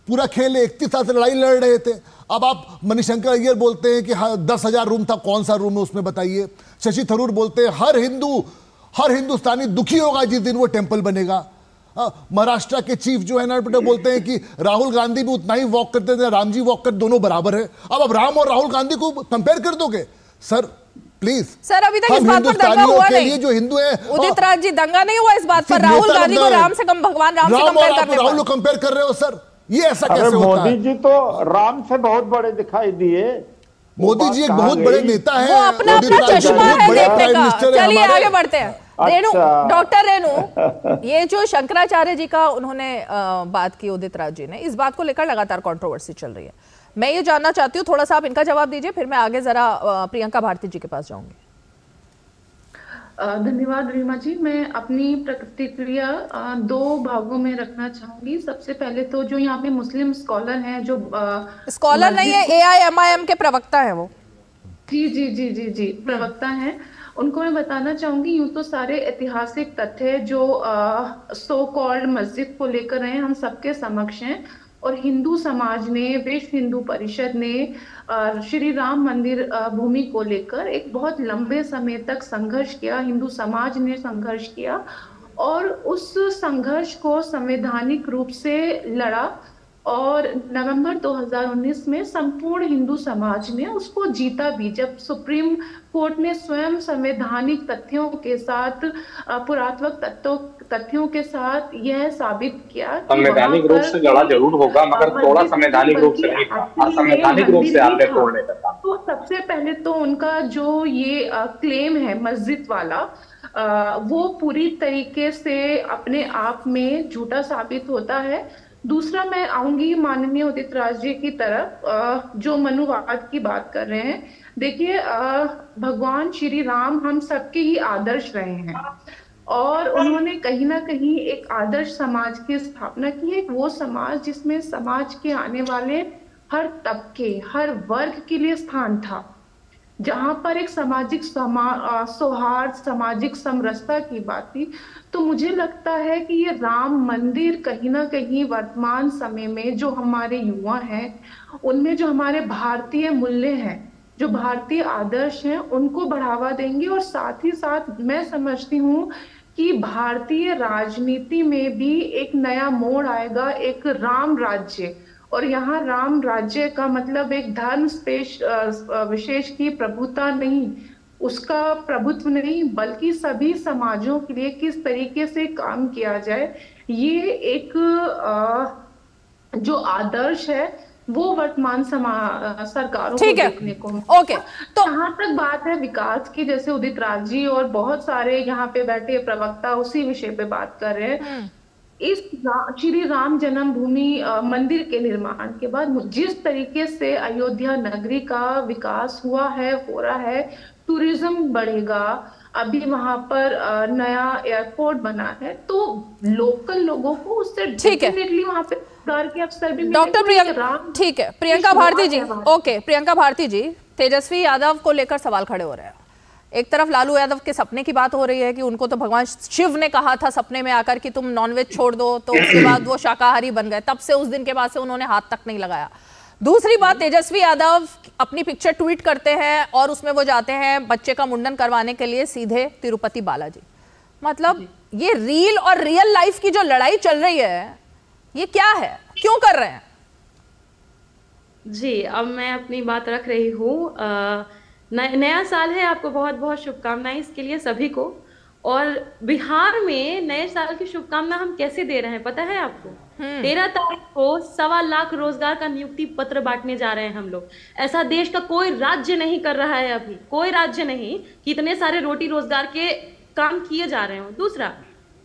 पूरा खेल है। 31 साल से लड़ाई लड़ रहे थे। अब आप मणिशंकर अय्यर बोलते हैं कि 10,000 रूम था, कौन सा रूम है उसमें बताइए। शशि थरूर बोलते हैं हर हिंदुस्तानी दुखी होगा जिस दिन वो टेम्पल बनेगा। महाराष्ट्र के चीफ जो है ना बोलते हैं कि राहुल गांधी भी उतना ही वॉक करते थे, राम जी वॉक कर, दोनों बराबर है। अब राम और राहुल गांधी को कंपेयर कर दोगे? सर प्लीज सर, अभी तक इस बात पर दंगा हुआ नहीं। जो हिंदू है उदित राज जी, दंगा नहीं हुआ इस बात पर। राहुल गांधी को राम से कम, भगवान राम से कंपेयर करने पर। राहुल को कंपेयर कर रहे हो सर, ये ऐसा कैसे होता है? मोदी जी तो राम से बहुत बड़े दिखाई दिए। मोदी जी एक बहुत बड़े नेता है, वो अपना चश्मा है देखने का। चलिए आगे बढ़ते हैं। रेणु, डॉक्टर रेणु, ये जो शंकराचार्य जी का उन्होंने बात की उदित राज जी ने, इस बात को लेकर लगातार कंट्रोवर्सी चल रही है। मैं ये जानना चाहती हूँ, थोड़ा सा आप इनका जवाब दीजिए, फिर मैं आगे जरा प्रियंका भारती जी के पास जाऊंगी। धन्यवाद रीमा जी। मैं अपनी प्रतिक्रिया 2 भागों में रखना चाहूंगी। सबसे पहले तो जो यहाँ पे मुस्लिम स्कॉलर हैं, जो स्कॉलर नहीं है, AIMIM के प्रवक्ता हैं वो। जी प्रवक्ता हैं, उनको मैं बताना चाहूंगी, यूं तो सारे ऐतिहासिक तथ्य जो सो कॉल्ड मस्जिद को लेकर हैं हम सबके समक्ष हैं। और हिंदू समाज ने, विश्व हिंदू परिषद ने श्री राम मंदिर भूमि को लेकर एक बहुत लंबे समय तक संघर्ष किया। हिंदू समाज ने संघर्ष किया और उस संघर्ष को संवैधानिक रूप से लड़ा और नवंबर 2019 में संपूर्ण हिंदू समाज ने उसको जीता भी, जब सुप्रीम कोर्ट ने स्वयं संवैधानिक तथ्यों के साथ, पुरातात्विक तथ्यों के साथ यह साबित किया। संवैधानिक रूप से लड़ा जरूर होगा, मगर थोड़ा संवैधानिक रूप से नहीं था, असंवैधानिक रूप से आपने तोड़ने का था। तो सबसे पहले तो उनका जो ये क्लेम है मस्जिद वाला, वो पूरी तरीके से अपने आप में झूठा साबित होता है। दूसरा, मैं आऊंगी माननीय उदित राज जी की तरफ, जो मनुवाद की बात कर रहे हैं। देखिए, भगवान श्री राम हम सबके ही आदर्श रहे हैं। और उन्होंने कहीं ना कहीं एक आदर्श समाज की स्थापना की है, एक वो समाज जिसमें समाज के आने वाले हर तबके, हर वर्ग के लिए स्थान था, जहां पर एक सामाजिक सौहार्द, सामाजिक समरसता की बात थी। तो मुझे लगता है कि ये राम मंदिर कहीं ना कहीं वर्तमान समय में जो हमारे युवा हैं, उनमें जो हमारे भारतीय मूल्य हैं, जो भारतीय आदर्श हैं, उनको बढ़ावा देंगे। और साथ ही साथ मैं समझती हूँ कि भारतीय राजनीति में भी एक नया मोड़ आएगा, एक राम राज्य। और यहाँ राम राज्य का मतलब एक धर्म विशेष की प्रभुता नहीं, उसका प्रभुत्व नहीं, बल्कि सभी समाजों के लिए किस तरीके से काम किया जाए, ये एक जो आदर्श है वो वर्तमान सरकारों को देखने को। ओके, तो जहां तक बात है विकास की, जैसे उदित राज जी और बहुत सारे यहाँ पे बैठे प्रवक्ता उसी विषय पे बात कर रहे हैं। इस श्री राम जन्मभूमि मंदिर के निर्माण के बाद जिस तरीके से अयोध्या नगरी का विकास हुआ है, हो रहा है, टूरिज्म बढ़ेगा, अभी वहां पर नया एयरपोर्ट बना है, तो लोकल लोगों को उससे डेफिनेटली वहां पे रोजगार के अवसर भी। डॉक्टर प्रियंका, ठीक है, प्रियंका भारती जी, ओके, प्रियंका भारती जी, तेजस्वी यादव को लेकर सवाल खड़े हो रहे हैं। एक तरफ लालू यादव के सपने की बात हो रही है कि उनको तो भगवान शिव ने कहा था सपने में आकर कि तुम नॉनवेज छोड़ दो, तो उसके बाद वो शाकाहारी बन गए, तब से उस दिन के बाद से उन्होंने हाथ तक नहीं लगाया। दूसरी बात, तेजस्वी यादव अपनी पिक्चर ट्वीट करते हैं और उसमें वो जाते हैं बच्चे का मुंडन करवाने के लिए सीधे तिरुपति बालाजी। मतलब ये रील और रियल लाइफ की जो लड़ाई चल रही है, ये क्या है, क्यों कर रहे हैं? जी, अब मैं अपनी बात रख रही हूँ। नया साल है, आपको बहुत बहुत शुभकामनाएं इसके लिए सभी को। और बिहार में नए साल की शुभकामना हम कैसे दे रहे हैं पता है आपको? 13 तारीख को 1.25 लाख रोजगार का नियुक्ति पत्र बांटने जा रहे हैं हम लोग। ऐसा देश का कोई राज्य नहीं कर रहा है, अभी कोई राज्य नहीं कि इतने सारे रोटी रोजगार के काम किए जा रहे हो। दूसरा,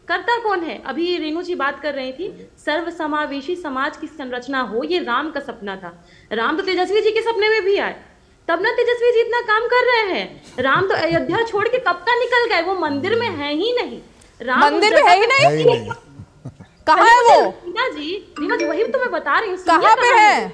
करता कौन है? अभी रेणु जी बात कर रही थी, सर्व समावेशी समाज की संरचना हो, ये राम का सपना था। राम तो तेजस्वी जी के सपने में भी आए, तब ना तेजस्वी जी इतना काम कर रहे हैं। राम तो अयोध्या छोड़ के कब का निकल गए, वो मंदिर में है ही नहीं। राम मंदिर में है ही नहीं, कहाँ है वो? रीना जी वही तो मैं बता रही हूँ। कहाँ पे है?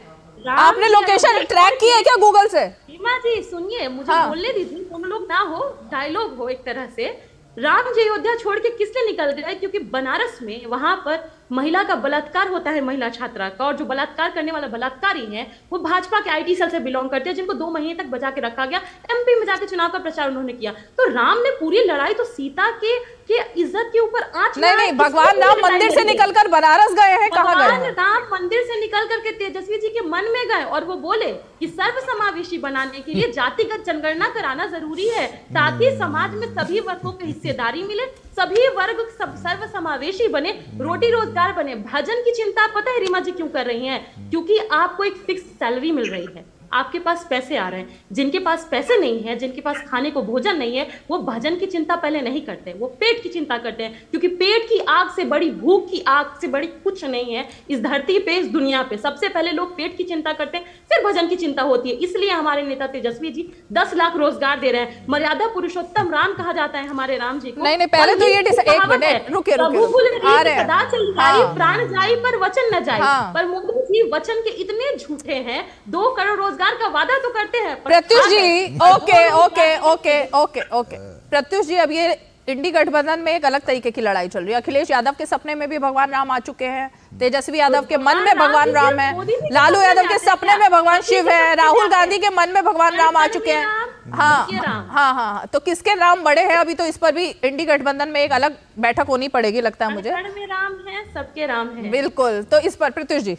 आपने लोकेशन ट्रैक की है क्या गूगल से? रीमा जी सुनिए, मुझे बोलने दीजिए, तुम लोग ना हो, डायलॉग हो एक तरह से। राम जी अयोध्या छोड़ के किसने निकल गए? क्योंकि बनारस में वहां पर महिला का बलात्कार होता है, महिला छात्रा का, और जो बलात्कार करने वाला बलात्कारी है वो भाजपा के आईटी सेल से बिलोंग करते हैं, जिनको 2 महीने तक बचा के रखा गया। एमपी में जाके चुनाव का प्रचार उन्होंने किया। तो राम ने पूरी लड़ाई तो सीता के इज्जत के ऊपर आंच नहीं, भगवान राम मंदिर से निकलकर बनारस गए हैं, कहाँ गए? भगवान राम मंदिर से निकल करके तेजस्वी जी के मन में गए और वो बोले कि सर्व समावेशी बनाने के लिए जातिगत जनगणना कराना जरूरी है, ताकि समाज में सभी वर्गों को हिस्सेदारी मिले, सभी वर्ग सर्व समावेशी बने, रोटी रोजगार बने। भजन की चिंता पता है रीमा जी क्यों कर रही हैं? क्योंकि आपको एक फिक्स सैलरी मिल रही है, आपके पास पैसे आ रहे हैं। जिनके पास पैसे नहीं है, जिनके पास खाने को भोजन नहीं है, वो भजन की चिंता पहले नहीं करते, वो पेट की चिंता करते हैं। क्योंकि पेट की आग से बड़ी, भूख की आग से बड़ी कुछ नहीं है इस धरती पे, इस दुनिया पे। सबसे पहले लोग पेट की चिंता करते हैं, फिर भजन की चिंता होती है। इसलिए हमारे नेता तेजस्वी जी 10 लाख रोजगार दे रहे हैं। मर्यादा पुरुषोत्तम राम कहा जाता है हमारे राम जी को। नहीं, पहले तो ये एक मिनट रुकिए, प्राण जाई पर वचन न जाए। पर मोदी जी वचन के इतने झूठे हैं, 2 करोड़ रोजगार का वादा तो करते हैं। प्रत्युष जी, ओके, प्रत्युष जी, अब ये इंडी गठबंधन में एक अलग तरीके की लड़ाई चल रही है। अखिलेश यादव के सपने में भी भगवान राम आ चुके हैं, तेजस्वी यादव के मन में भगवान राम है, लालू यादव के सपने में भगवान शिव है, राहुल गांधी के मन में भगवान राम आ चुके हैं। हाँ, तो किसके राम बड़े हैं? अभी तो इस पर भी इंडी गठबंधन में एक अलग बैठक होनी पड़ेगी लगता है मुझे। में राम है, सबके राम है। बिल्कुल, तो इस पर प्रत्युष जी।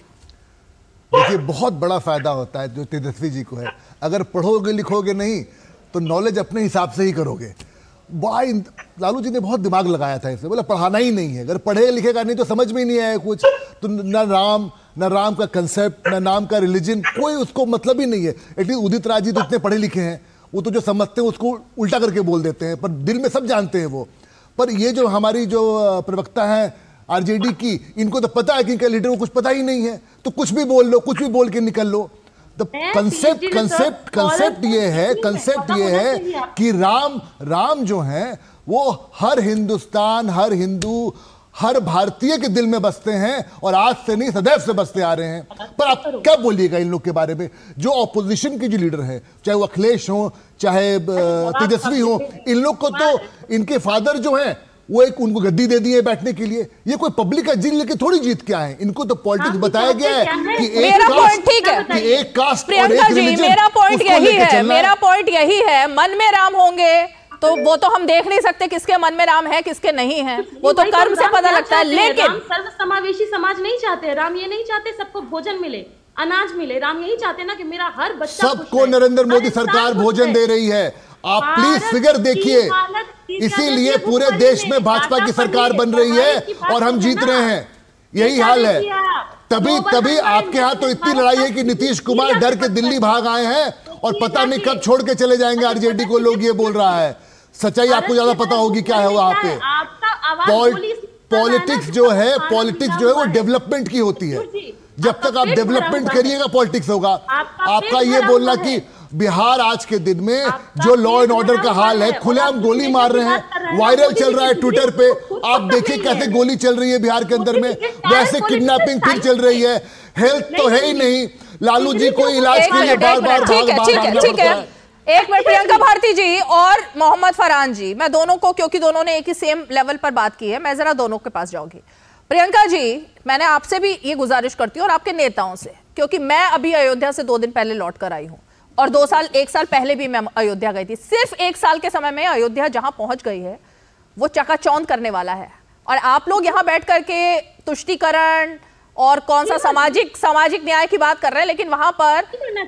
देखिए, बहुत बड़ा फायदा होता है जो तेजस्वी जी को है। अगर पढ़ोगे लिखोगे नहीं तो नॉलेज अपने हिसाब से ही करोगे। लालू जी ने बहुत दिमाग लगाया था इसमें, बोला पढ़ाना ही नहीं है, अगर पढ़े लिखेगा नहीं तो समझ में ही नहीं आया कुछ। तो न राम का कंसेप्ट, न नाम का रिलीजन, कोई उसको मतलब ही नहीं है। एटलीस्ट उदित राज जी तो इतने पढ़े लिखे हैं, वो तो जो समझते हैं उसको उल्टा करके बोल देते हैं, पर दिल में सब जानते हैं वो। पर ये जो हमारी जो प्रवक्ता है आरजेडी की, इनको तो पता है कि इनका लीडर को कुछ पता ही नहीं है, तो कुछ भी बोल लो, कुछ भी बोल के निकल लो। कंसेप्ट ये है कि राम जो है वो हर हिंदुस्तान, हर हिंदू, हर भारतीय के दिल में बसते हैं और आज से नहीं सदैव से बसते आ रहे हैं। पर आप क्या बोलिएगा इन लोग के बारे में, जो ऑपोजिशन के जो लीडर हैं, चाहे वो अखिलेश हो चाहे तेजस्वी हो, इन लोग को तो इनके फादर जो हैं वो एक उनको गद्दी दे दी है बैठने के लिए। ये कोई पब्लिक का जीत लेके थोड़ी जीत के आए हैं, इनको तो पॉलिटिक्स बताया गया है कि एक कास्ट। प्रियंका जी, मेरा पॉइंट यही है, मन में राम होंगे तो वो तो हम देख नहीं सकते किसके मन में राम है किसके नहीं है, वो तो कर्म से पता लगता है। लेकिन राम सर्व समावेशी समाज नहीं चाहते, राम ये नहीं चाहते सबको भोजन मिले, अनाज मिले, राम यही चाहते ना कि मेरा हर बच्चा सबको नरेंद्र मोदी सरकार भोजन दे रही है। आप प्लीज फिगर देखिए, इसीलिए पूरे देश में भाजपा की सरकार बन रही है और हम जीत रहे हैं, यही हाल है। तभी आपके यहाँ तो इतनी लड़ाई है कि नीतीश कुमार डर के दिल्ली भाग आए हैं और पता नहीं कब छोड़ के चले जाएंगे आरजेडी को। लोग ये बोल रहा है, सच्चाई आपको ज्यादा पता होगी क्या है वहां पे। पॉलिटिक्स जो है वो डेवलपमेंट की होती है। जब तक आप डेवलपमेंट करिएगा पॉलिटिक्स होगा। आपका ये बोलना कि बिहार आज के दिन में जो लॉ एंड ऑर्डर का हाल है, खुलेआम गोली मार रहे हैं, वायरल चल रहा है ट्विटर पे, आप देखिए कैसे गोली चल रही है बिहार के अंदर में, वैसे किडनैपिंग फिर चल रही है। हेल्थ तो है ही नहीं, लालू जी को इलाज के लिए बार-बार ठीक है। एक मिनट, प्रियंका भारती जी और मोहम्मद फरहान जी, मैं दोनों को, क्योंकि दोनों ने एक ही सेम लेवल पर बात की है, मैं जरा दोनों के पास जाऊंगी। प्रियंका जी, मैंने आपसे भी ये गुजारिश करती हूँ और आपके नेताओं से, क्योंकि मैं अभी अयोध्या से 2 दिन पहले लौट कर आई हूँ और 1 साल पहले भी मैं अयोध्या गई थी। सिर्फ 1 साल के समय में अयोध्या जहां पहुंच गई है वो चकाचौंध करने वाला है। और आप लोग यहां बैठ करके तुष्टीकरण और कौन सा सामाजिक न्याय की बात कर रहे हैं, लेकिन वहां पर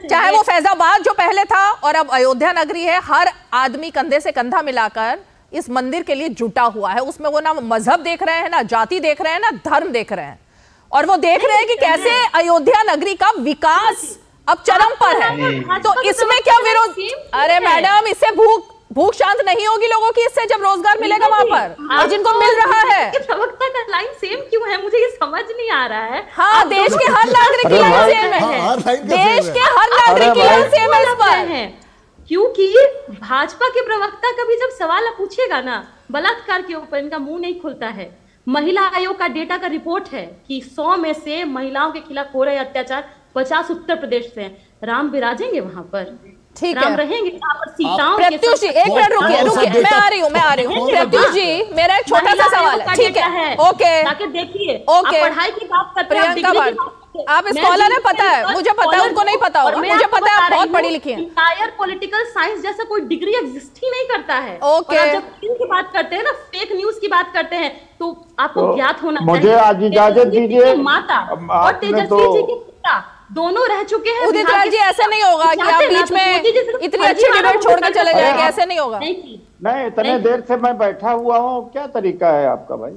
चाहे वो फैजाबाद जो पहले था और अब अयोध्या नगरी है, हर आदमी कंधे से कंधा मिलाकर इस मंदिर के लिए जुटा हुआ है। उसमें वो ना मजहब देख रहे हैं, ना जाति देख रहे हैं, ना धर्म देख रहे हैं, और वो देख रहे हैं कि कैसे अयोध्या नगरी का विकास अब चरम पर है। तो इसमें क्या विरोध? अरे मैडम, इससे भूख शांत नहीं होगी लोगों की, इससे जब रोजगार मिलेगा वहां पर, और जिनको मिल रहा है। प्रवक्ता का लाइन सेम क्यों है, मुझे ये समझ नहीं आ रहा है। हाँ, देश के हर नागरिक की लाइन सेम है, देश के हर नागरिक की लाइन सेम है इस पर। क्योंकि भाजपा के प्रवक्ता का भी जब सवाल पूछेगा ना बलात्कार के ऊपर, इनका मुंह नहीं खुलता है। महिला आयोग का डेटा का रिपोर्ट है कि 100 में से महिलाओं के खिलाफ हो रहे अत्याचार 50 उत्तर प्रदेश से। राम विराजेंगे वहां पर, ठीक राम है, रहेंगे वहां पर सीताओं। प्रत्युष जी, एक मिनट रुकिए, मैं आ रही हूँ। प्रत्युष जी, मेरा एक छोटा सा सवाल है, ठीक है, ओके, देखिए, ओके, पढ़ाई की बात करते हैं, प्रियंका भारती, आप स्कॉलर है, पता है मुझे, पता है उनको नहीं पता होगा, मुझे पता है आप बहुत पढ़ी लिखी हैं। इंटायर पॉलिटिकल साइंस जैसा कोई डिग्री एग्जिस्ट ही नहीं करता है। ओके, और जब इनकी बात करते हैं ना, फेक न्यूज की बात करते हैं, तो आपको ज्ञात होना चाहिए मुझे आज इजाजत दीजिए। माता और तेजस्वी जी की पिता दोनों रह चुके हैं। उदित राज जी, ऐसा नहीं होगा कि आप बीच में इतनी अच्छी डिबेट छोड़ के चले जाएंगे, ऐसे नहीं होगा। नहीं, इतने देर से मैं बैठा हुआ हूँ, क्या तरीका है आपका भाई?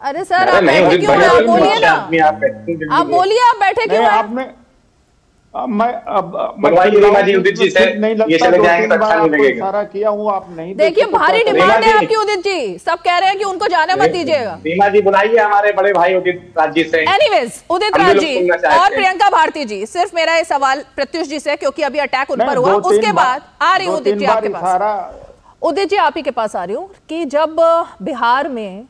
अरे सर, आप बैठे क्यों हैं? आप बोलिए ना, आप बोलिए, आप बैठे क्यों हैं? आपने सारा किया हूँ, आप नहीं देखिए, भारी डिमांड है आपकी उदित जी, सब कह रहे हैं कि उनको जाने मत दीजिएगा। रीमा जी बुलाइए हमारे बड़े भाई उदित राज जी से। एनीवेज, उदित राज जी और प्रियंका भारती जी, सिर्फ मेरा ये सवाल प्रत्युष जी से, क्योंकि अभी अटैक उन पर हुआ, उसके बाद आ रही हूँ उदित जी आपके पास। उदित जी, आप ही के पास आ रही हूँ कि जब बिहार में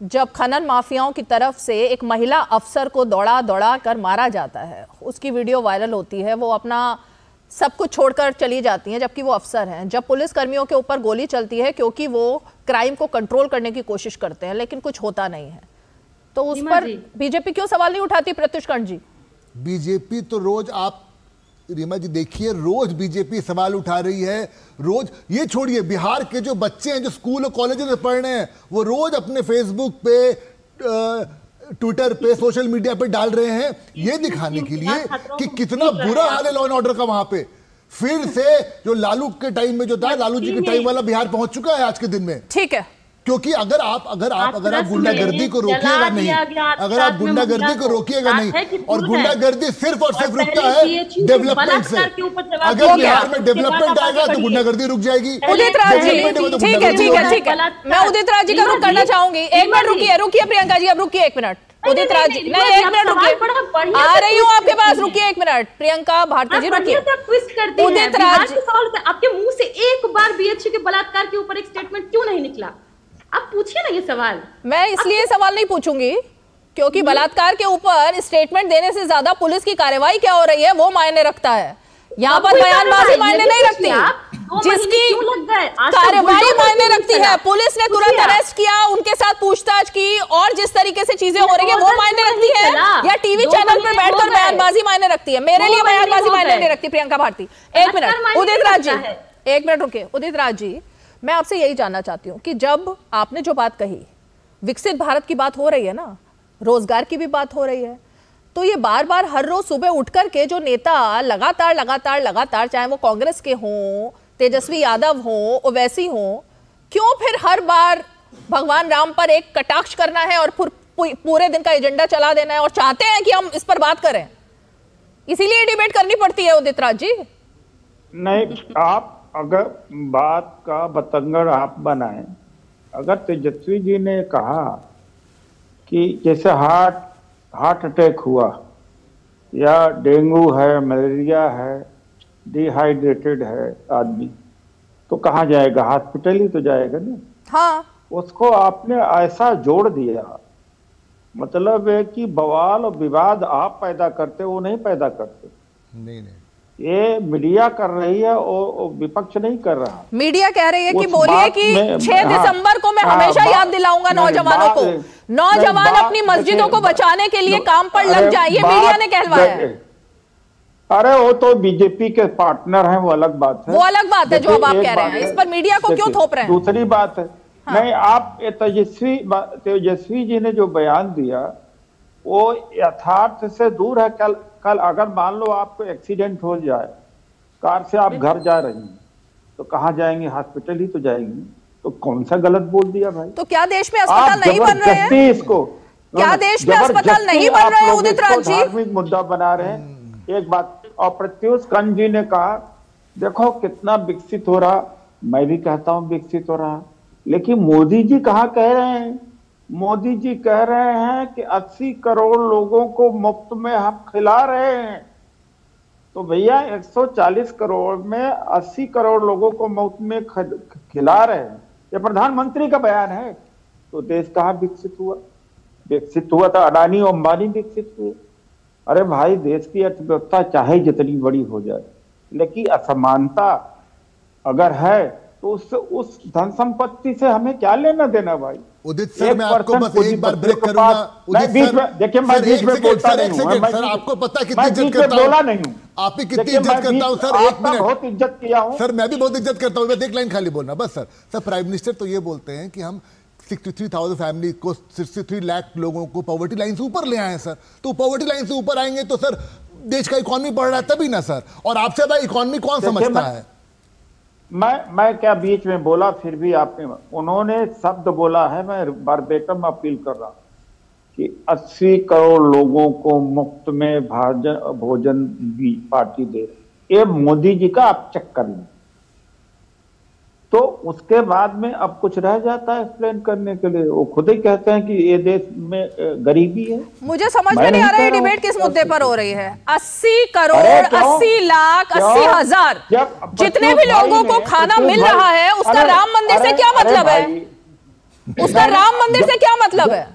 जब खनन माफियाओं की तरफ से एक महिला अफसर को दौड़ा कर मारा जाता है, उसकी वीडियो वायरल होती है, वो अपना सब कुछ छोड़कर चली जाती हैं जबकि वो अफसर हैं। जब पुलिस कर्मियों के ऊपर गोली चलती है क्योंकि वो क्राइम को कंट्रोल करने की कोशिश करते हैं, लेकिन कुछ होता नहीं है, तो उस पर बीजेपी क्यों सवाल नहीं उठाती? प्रत्युष कर्ण जी, बीजेपी तो रोज, आप रीमा जी देखिए, रोज बीजेपी सवाल उठा रही है। रोज, ये छोड़िए, बिहार के जो बच्चे हैं जो स्कूल और कॉलेज में पढ़ रहे हैं, वो रोज अपने फेसबुक पे, ट्विटर पे, सोशल मीडिया पे डाल रहे हैं, ये दिखाने के लिए कि कितना बुरा हाल है लॉ एंड ऑर्डर का वहां पे। फिर से जो लालू के टाइम में जो था, लालू जी के टाइम वाला बिहार पहुंच चुका है आज के दिन में। ठीक है, क्योंकि अगर आप गुंडागर्दी को रोकिएगा नहीं, अगर आप गुंडागर्दी को रोकिएगा नहीं, और गुंडागर्दी सिर्फ और सिर्फ रुकता है डेवलपमेंट से। अगर बिहार में डेवलपमेंट आएगा तो गुंडागर्दी रुक जाएगी। उदित राज जी, ठीक है, मैं उदित राज जी का रुख करना चाहूंगी। एक मिनट रुकिए प्रियंका जी, अब रुकिए 1 मिनट। उदित राज जी, नहीं एक मिनट रुकिए, आ रही हूँ आपके पास, रुकिए एक मिनट। प्रियंका भारती जी रुकिए। उदित राज, आपके मुंह से एक बार बीएचयू के बलात्कार के ऊपर एक स्टेटमेंट क्यों नहीं निकला? आप पूछिए ना ये सवाल। मैं इसलिए सवाल नहीं पूछूंगी क्योंकि बलात्कार के ऊपर स्टेटमेंट देने से ज्यादा पुलिस की कार्रवाई क्या हो रही है वो मायने रखता है। यहाँ पर बयानबाजी मायने नहीं रखती, जिसकी कार्रवाई मायने रखती है। पुलिस ने तुरंत अरेस्ट किया, उनके साथ पूछताछ की और जिस तरीके से चीजें हो रही है वो मायने रखती है, या टीवी चैनल पर बैठकर बयानबाजी मायने रखती है? मेरे लिए बयानबाजी मायने नहीं रखती। प्रियंका भारती एक मिनट, उदित राज जी एक मिनट रुकिए। उदित राज जी, मैं आपसे यही जानना चाहती हूँ कि जब आपने जो बात कही, विकसित भारत की बात हो रही है ना, रोजगार की भी बात हो रही है, तो ये बार बार हर रोज सुबह उठ करके जो नेता लगातार चाहे वो कांग्रेस के हों, तेजस्वी यादव हों, ओवैसी हों, क्यों फिर हर बार भगवान राम पर एक कटाक्ष करना है और पूरे दिन का एजेंडा चला देना है और चाहते हैं कि हम इस पर बात करें? इसीलिए डिबेट करनी पड़ती है उदित राज जी। नहीं, आप अगर बात का बतंगड़ आप बनाएं, अगर तेजस्वी जी ने कहा कि जैसे हार्ट अटैक हुआ या डेंगू है, मलेरिया है, डिहाइड्रेटेड है आदमी, तो कहाँ जाएगा? हॉस्पिटल ही तो जाएगा ना। हाँ, उसको आपने ऐसा जोड़ दिया, मतलब है कि बवाल और विवाद आप पैदा करते, वो नहीं पैदा करते। नहीं, ये मीडिया कर रही है और विपक्ष नहीं कर रहा। मीडिया कह रही है कि बोलिए कि 6 दिसंबर को मैं हमेशा याद दिलाऊंगा नौजवानों को, नौजवान अपनी मस्जिदों को बचाने के लिए काम पर लग जाए, ये मीडिया ने कहलवाया है। अरे वो तो बीजेपी के पार्टनर हैं, वो अलग बात है, वो अलग बात है जो अब आप कह रहे हैं। इस पर मीडिया को क्यों थोप रहे हैं? दूसरी बात है, नहीं, आप तेजस्वी जी ने जो बयान दिया वो यथार्थ से दूर है। कल अगर मान लो आपको एक्सीडेंट हो जाए, कार से आप घर जा रही हैं, तो कहाँ जाएंगे? हॉस्पिटल ही तो जाएंगे। तो कौन सा गलत बोल दिया भाई? तो क्या देश में अस्पताल नहीं बन रहे हैं? इसको क्या देश में अस्पताल नहीं बन रहे हैं उदित राज जी? धार्मिक मुद्दा बना रहे हैं। एक बात, और प्रत्युष कंठ जी ने कहा देखो कितना विकसित हो रहा, मैं भी कहता हूँ विकसित हो रहा, लेकिन मोदी जी कहाँ कह रहे हैं? मोदी जी कह रहे हैं कि 80 करोड़ लोगों को मुफ्त में हम खिला रहे हैं। तो भैया 140 करोड़ में 80 करोड़ लोगों को मुफ्त में खिला रहे हैं, ये प्रधानमंत्री का बयान है। तो देश कहाँ विकसित हुआ? विकसित हुआ था अडानी और अंबानी विकसित हुए। अरे भाई, देश की अर्थव्यवस्था चाहे जितनी बड़ी हो जाए, लेकिन असमानता अगर है तो उससे, उस धन संपत्ति से हमें क्या लेना देना भाई? उदित सर, मैं आपको बस एक बार ब्रेक करूंगा। उदित सर, देखिए मैं बीच में बोलता नहीं हूं। सर आपको पता है कितनी इज्जत करता हूं? बोला नहीं हूं। आपकी कितनी इज्जत करता हूं सर? एक मिनट, बहुत इज्जत किया हूं सर। मैं भी बहुत इज्जत करता हूं, मैं एक लाइन खाली बोलना बस। सर प्राइम मिनिस्टर तो ये बोलते हैं कि हम 63,000 फैमिली को, 63 लाख लोगों को पॉवर्टी लाइन से ऊपर ले आए हैं सर। तो पॉवर्टी लाइन से ऊपर आएंगे तो सर देश का इकोनॉमी बढ़ रहा है तभी ना सर। और आपसे ज्यादा इकोनॉमी कौन समझता है? मैं क्या बीच में बोला? फिर भी आपने, उन्होंने शब्द बोला है, मैं वर्बेटम अपील कर रहा हूं कि 80 करोड़ लोगों को मुफ्त में भोजन भी पार्टी दे रही। ये मोदी जी का आप चेक कर लें। तो उसके बाद में अब कुछ रह जाता है एक्सप्लेन करने के लिए। वो खुद ही कहते हैं कि ये देश में गरीबी है। मुझे समझ में नहीं आ रहा है डिबेट किस मुद्दे पर हो रही है। 80 करोड़, 80 लाख, 80 हजार जितने भी लोगों को खाना मिल रहा है, उसका राम मंदिर से क्या मतलब है? उसका राम मंदिर से क्या मतलब है?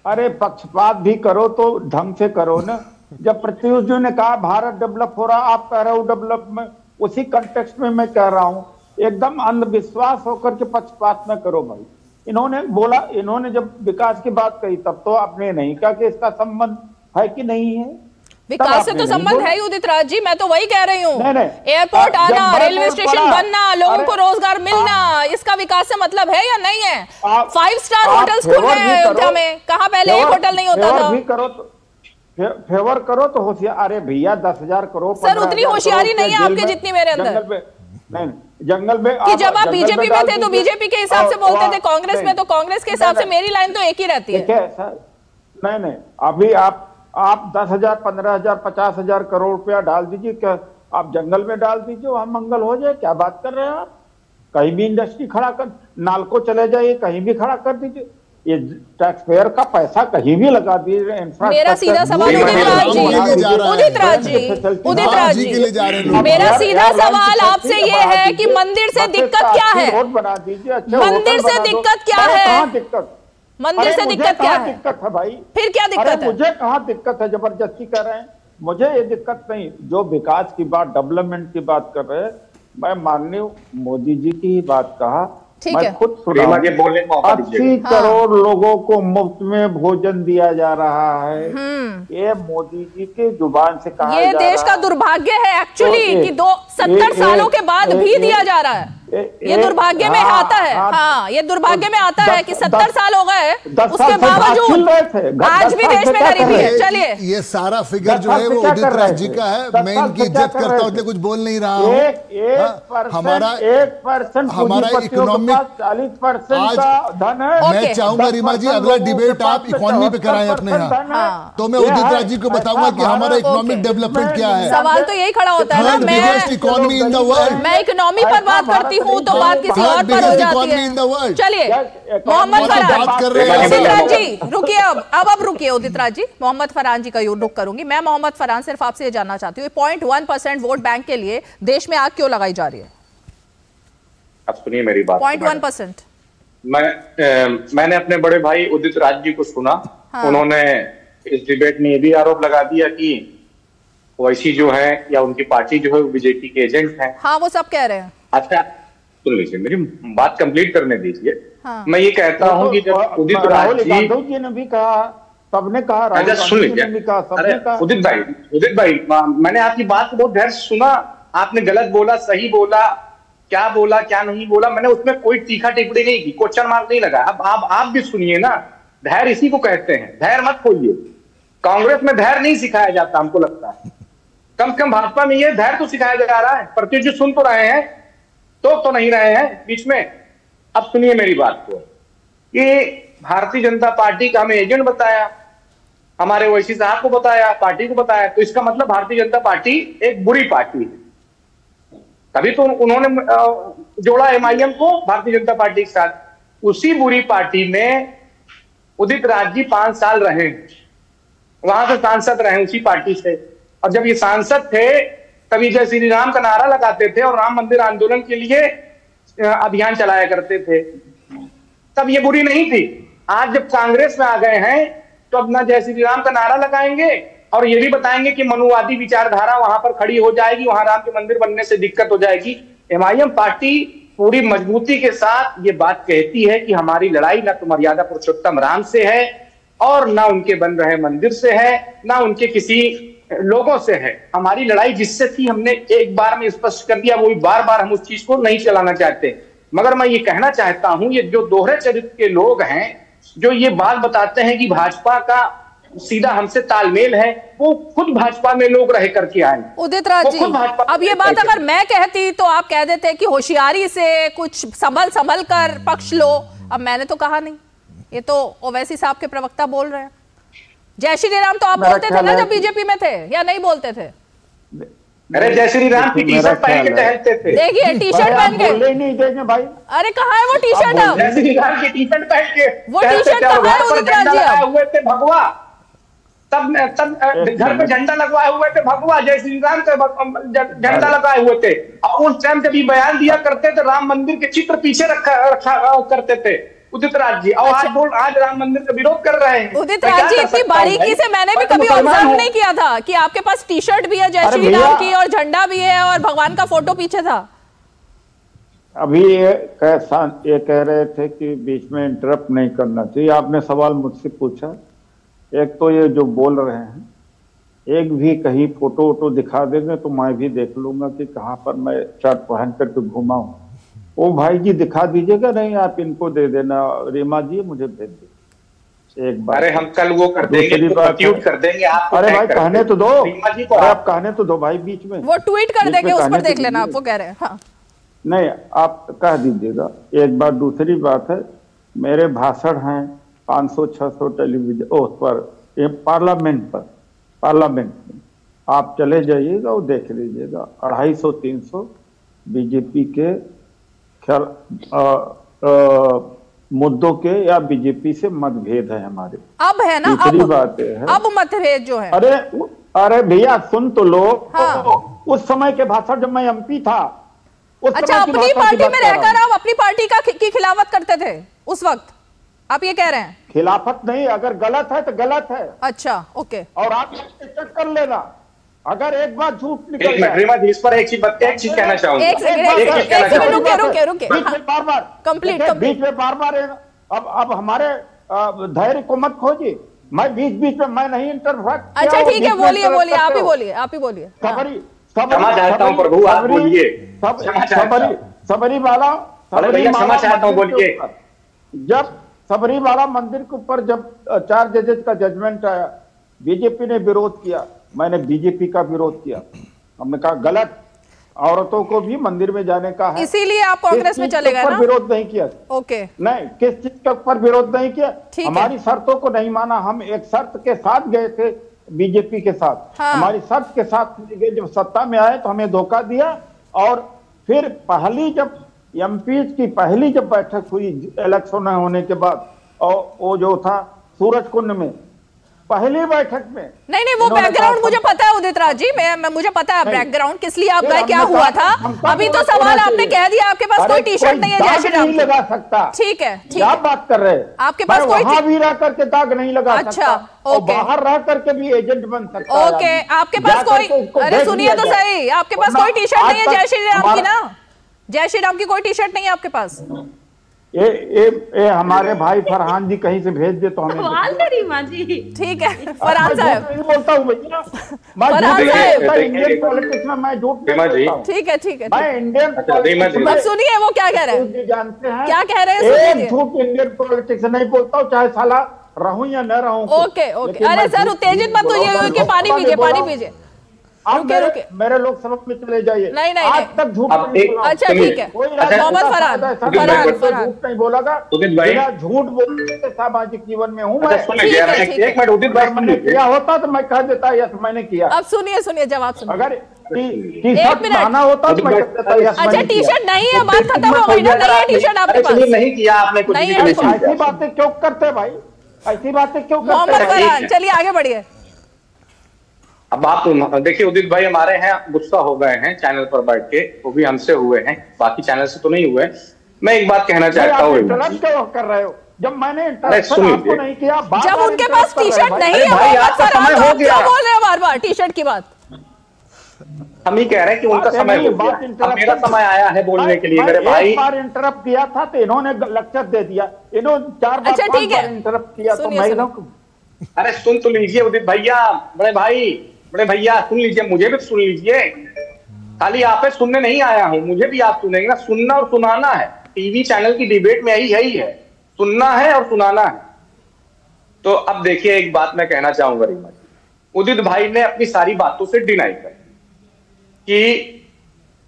अरे पक्षपात भी करो तो ढंग से करो ना। जब प्रत्युष जी ने कहा भारत डेवलप हो रहा, आप कह रहे हो डेवलपमेंट, उसी कंटेक्स्ट में मैं कह रहा हूं। एकदम अंधविश्वास होकर के पक्षपात न करो भाई। इन्होंने बोला, इन्होंने जब विकास की बात कही तब तो आपने नहीं कहा कि इसका संबंध है कि नहीं है। विकास से तो संबंध है उदित राज जी, मैं तो वही कह रही हूँ। एयरपोर्ट आना, रेलवे स्टेशन बनना, लोगों को रोजगार मिलना, इसका विकास से मतलब है या नहीं है? 5 स्टार होटल्स खुल रहे हैं अयोध्या में, कहाँ पहले एक होटल नहीं होता था? फेवर करो तो होशियार। अरे भैया 10,000 करोड़ सर, उतनी होशियारी नहीं है आपके जितनी मेरे अंदर। नहीं, जंगल में कि जब आप बीजेपी में थे तो बीजेपी के हिसाब से बोलते थे, कांग्रेस में तो कांग्रेस के हिसाब से। मेरी लाइन तो एक ही रहती है। नहीं, अभी आप 10,000, 15,000, 50,000 करोड़ रुपया डाल दीजिए, क्या आप जंगल में डाल दीजिए, वहां मंगल हो जाए। क्या बात कर रहे हैं आप? कहीं भी इंडस्ट्री खड़ा कर, नालको चले जाइए, कहीं भी खड़ा कर दीजिए। ये टैक्स पेयर का पैसा कहीं भी लगा दिए। मेरा सीधा सवाल उदित राज जी, मेरा सीधा सवाल आपसे ये है कि मंदिर से दिक्कत क्या है? बना दीजिए। मंदिर से दिक्कत क्या है? मंदिर से दिक्कत क्या है? दिक्कत है भाई, फिर क्या दिक्कत है? मुझे कहाँ दिक्कत है? जबरदस्ती कर रहे हैं, मुझे ये दिक्कत नहीं। जो विकास की बात, डेवलपमेंट की बात कर रहे हैं, मैं माननीय मोदी जी की ही बात कहा, मैं खुद सुना। 80 करोड़ लोगों को मुफ्त में भोजन दिया जा रहा है, ये मोदी जी के जुबान से कहा ये देश का दुर्भाग्य है एक्चुअली कि 70 सालों के बाद भी दिया जा रहा है। ये दुर्भाग्य में आता है। हाँ, ये दुर्भाग्य में आता है कि 70 साल हो गए, उसके बावजूद आज भी देश में गरीबी है। चलिए, ये सारा फिगर जो है वो उदित राज जी का है, मैं इनकी इज्जत करता हूं इसलिए कुछ बोल नहीं रहा हूँ। हमारा 1% इकोनॉमिक 40% का धन है। मैं चाहूंगा रीमा जी अगला डिबेट आप इकोनॉमी पे कराएं अपने यहाँ, तो मैं उदित राज जी को बताऊंगा कि हमारा इकोनॉमिक डेवलपमेंट क्या है। सवाल तो यही खड़ा होता है ना, इकोनॉमी इन द वर्ल्ड, मैं इकोनॉमी पर बात करती हूँ तो बात किसी और पर हो जाती है। चलिए, मोहम्मद फरहान जी रुकिए, अब रुकिए उदित राज जी, मोहम्मद फरहान जी का रुख करूंगी मैं। मोहम्मद फरहान, सिर्फ आपसे ये जानना चाहती हूँ, 0.1% वोट बैंक के लिए देश में आग क्यों लगाई जा रही है? अब सुनिए मेरी बात। 0.1%। मैंने अपने बड़े भाई उदित राज जी को सुना। हाँ। उन्होंने इस डिबेट में ये भी आरोप लगा दिया कि ओवैसी जो है या उनकी पार्टी जो है वो बीजेपी के एजेंट हैं। हाँ, वो सब कह रहे हैं। अच्छा सुन लीजिए, मेरी बात कंप्लीट करने दीजिए। हाँ। मैं ये कहता हूँ कि जब उदित राज जी ने भी कहा, सबने कहा, अच्छा सुन लीजिए, उदित भाई मैंने आपकी बात को बहुत धैर्य से सुना। आपने गलत बोला, सही बोला, क्या नहीं बोला, मैंने उसमें कोई तीखा टिप्पणी नहीं की, क्वेश्चन मार्क नहीं लगा। अब आप भी सुनिए ना, धैर्य इसी को कहते हैं, धैर्य मत खोइए। कांग्रेस में धैर्य नहीं सिखाया जाता, हमको लगता है। कम से कम भाजपा में ये धैर्य तो सिखाया जा रहा है। प्रत्युष जी सुन तो रहे हैं, तो नहीं रहे हैं बीच में। अब सुनिए मेरी बात को, ये भारतीय जनता पार्टी का हमें एजेंट बताया, हमारे ओवैसी साहब को बताया, पार्टी को बताया, तो इसका मतलब भारतीय जनता पार्टी एक बुरी पार्टी है। तभी तो उन्होंने जोड़ा एमआईएम को भारतीय जनता पार्टी के साथ। उसी बुरी पार्टी में उदित राज जी 5 साल रहे, वहां से सांसद रहे उसी पार्टी से। और जब ये सांसद थे तभी जय श्री राम का नारा लगाते थे और राम मंदिर आंदोलन के लिए अभियान चलाया करते थे, तब ये बुरी नहीं थी। आज जब कांग्रेस में आ गए हैं तो अपना जय श्री राम का नारा लगाएंगे और ये भी बताएंगे कि मनुवादी विचारधारा वहां पर खड़ी हो जाएगी, वहां राम के मंदिर बनने से दिक्कत हो जाएगी। एमआईएम पार्टी पूरी मजबूती के साथ ये बात कहती है कि हमारी लड़ाई न तो मर्यादा पुरुषोत्तम राम से है और ना उनके बन रहे मंदिर से है, ना उनके किसी लोगों से है। हमारी लड़ाई जिससे थी हमने एक बार में स्पष्ट कर दिया, वही बार बार हम उस चीज को नहीं चलाना चाहते। मगर मैं ये कहना चाहता हूं, ये जो दोहरे चरित्र के लोग हैं जो ये बात बताते हैं कि भाजपा का सीधा हमसे तालमेल है, वो खुद भाजपा में लोग रह करके आए। उदित राज जी, अब ये बात अगर मैं कहती तो आप कह देते कि होशियारी से कुछ संभल कर पक्ष लो। अब मैंने तो कहा नहीं, ये तो ओवैसी साहब के प्रवक्ता बोल रहे हैं। जय श्री राम तो आप बोलते थे ना जब बीजेपी में थे, या नहीं बोलते थे? अरे जय श्री राम की टी-शर्ट पहन के टहलते थे। देखिए टी-शर्ट पहन के नहीं देंगे भाई। अरे कहाँ है वो टी-शर्ट? अब जय श्री राम की टी-शर्ट पहन के वो टी-शर्ट कहाँ है उदित राज जी? हुए थे भगवा, तब घर पे झंडा लगवाए हुए थे भगवा, जय श्री राम के झंडा लगाए हुए थे। और उस टाइम जब ये बयान दिया करते थे राम मंदिर के चित्र पीछे रखा करते थे उदित राज जी। और आज राम मंदिर का विरोध कर रहे हैं। उदित राज जी, इतनी बारीकी से मैंने भी कभी ऑब्जर्व नहीं किया था कि आपके पास टी शर्ट भी है जय श्री राम की और झंडा भी है और भगवान का फोटो पीछे था। अभी ये कह रहे थे कि बीच में इंटरप्ट नहीं करना चाहिए। आपने सवाल मुझसे पूछा, एक तो ये जो बोल रहे हैं, एक भी कहीं फोटो वोटो दिखा देंगे तो मैं भी देख लूंगा कि कहाँ पर मैं शर्ट पहन करके घूमा हूँ। ओ भाई जी दिखा दीजिएगा, नहीं आप इनको दे देना, रीमा जी मुझे भेज दे एक बार। अरे हम कल वो कर देंगे, ट्वीट कर देंगे। आप अरे भाई कहने तो दो, आप कहने तो दो भाई बीच में। वो ट्वीट कर देंगे, उस पर देख लेना, आप वो कह रहे हैं। हाँ। नहीं आप कह दीजिएगा एक बार। दूसरी बात है, मेरे भाषण हैं 500-600 टेलीविजन पर, पार्लियामेंट में आप चले जाइएगा और देख लीजिएगा। 250-300 बीजेपी के मुद्दों के या बीजेपी से मतभेद है हमारे। अब है ना, बात है अब मतभेद जो है। अरे भैया सुन तो लो। हाँ। उस समय के भाषण जब मैं एमपी था, उस अच्छा, अपनी पार्टी में रहकर आप अपनी पार्टी की खिलाफत करते थे उस वक्त, आप ये कह रहे हैं? खिलाफत नहीं, अगर गलत है तो गलत है। अच्छा, ओके। और आप चेक कर लेना, अगर एक बार झूठ निकल जाए। रीमा जी, इस पर एक चीज कहना चाहूंगा। रुके कंप्लीट। बीच में बार अब हमारे धैर्य को मत खोजिए। मैं बीच में मैं नहीं इंटरफेक्ट। अच्छा ठीक है, बोलिए आप ही बोलिए। क्षमा चाहता हूं प्रभु, आप बोलिए। सबरीमाला क्षमा चाहता हूं, बोलिए। जब सबरीमाला मंदिर के ऊपर जब 4 जजेस का जजमेंट आया, बीजेपी ने विरोध किया, मैंने बीजेपी का विरोध किया। हमने कहा गलत, औरतों को भी मंदिर में जाने का है, इसीलिए आप कांग्रेस में चले गए ना? विरोध नहीं किया। ओके, नहीं, किस चीज के ऊपर विरोध नहीं किया? हमारी शर्तों को नहीं माना। हम एक शर्त के साथ गए थे बीजेपी के साथ। हाँ। हमारी शर्त के साथ गए, जब सत्ता में आए तो हमें धोखा दिया। और फिर जब एमपी की पहली बैठक हुई इलेक्शन होने के बाद, और वो जो था सूरज कुंड में पहली बैठक में, नहीं वो बैकग्राउंड मुझे पता है उदित राज जी, मुझे पता है बैकग्राउंड किस लिए आप गए, क्या हुआ था। अभी तो सवाल आपने कह दिया, आपके पास कोई टी शर्ट नहीं है जय श्री राम नहीं लगा सकता। ठीक है, क्या बात कर रहे हैं? आपके पास कोई वहां भी रह करके दाग नहीं लगा सकता। अच्छा, ओके। बाहर रह करके भी एजेंट बन सकता है। ओके, आपके पास कोई, अरे सुनिए तो सही, आपके पास कोई टी शर्ट नहीं है जय श्री राम की ना? जय श्री राम की कोई टी शर्ट नहीं है आपके पास? ये हमारे भाई फरहान जी कहीं से भेज दे तो हमें। ठीक है फरहान साहब, नहीं बोलता हूँ भैया, मैं इंडियन पॉलिटिक्स में मैं झूठ नहीं बोलता हूँ। ठीक है मैं इंडियन पॉलिटिक्स, सुनिए वो क्या कह रहे हैं, जानते हैं क्या कह रहे हैं? एक झूठ इंडियन पॉलिटिक्स नहीं बोलता हूँ, चाहे साला रहूं या न रहूं। ओके, अरे सर उत्तेजित मत होइए, पानी पीजिए। आप मेरे लोकसभा में चले जाइए। नहीं आज तक झूठ नहीं बोला। अच्छा ठीक है, मोहम्मद फरहान झूठ नहीं बोला, झूठ बोलते सामाजिक जीवन में हूँ मैं। एक मिनट उदित भाई, मैंने किया होता तो मैं कह देता यस मैंने किया। अब सुनिए जवाब सुनिए। अगर टी शर्ट पहना होता तो मैं कह देता यस। अच्छा टी शर्ट नहीं है, बात खत्म हो गई ना? नहीं है टी शर्ट आपके पास? नहीं किया आपने कुछ। ऐसी बातें क्यों करते भाई, ऐसी बातें क्यों करते? मोहम्मद फरहान चलिए आगे बढ़िए। अब आप देखिए उदित भाई हमारे हैं, गुस्सा हो गए हैं चैनल पर बैठ के, वो भी हमसे हुए हैं, बाकी चैनल से तो नहीं हुए। मैं एक बात कहना चाहता हूँ, कर रहे हो जब मैंने आपको नहीं किया, जब उनके पास टी शर्ट नहीं है क्यों बोल रहे हो बार टी शर्ट की बात? हम ही कह रहे हैं कि उनका समय हो गया, अब मेरा समय आया है बोलने के लिए। मेरे भाई एक बार इंटरप्ट किया था तो इन्होंने लेक्चर दे दिया, इन्होंने 4 बार 5 बार इंटरप्ट किया तो मैं। अरे सुन तो लीजिए उदित भैया, बड़े भैया सुन लीजिए, मुझे भी सुन लीजिए। खाली आप सुनने नहीं आया हूं, मुझे भी आप सुनेंगे ना। सुनना और सुनाना है, टीवी चैनल की डिबेट में यही है, सुनना है और सुनाना है। तो अब देखिए एक बात मैं कहना चाहूंगा रीमा जी, उदित भाई ने अपनी सारी बातों से डिनाई कर कि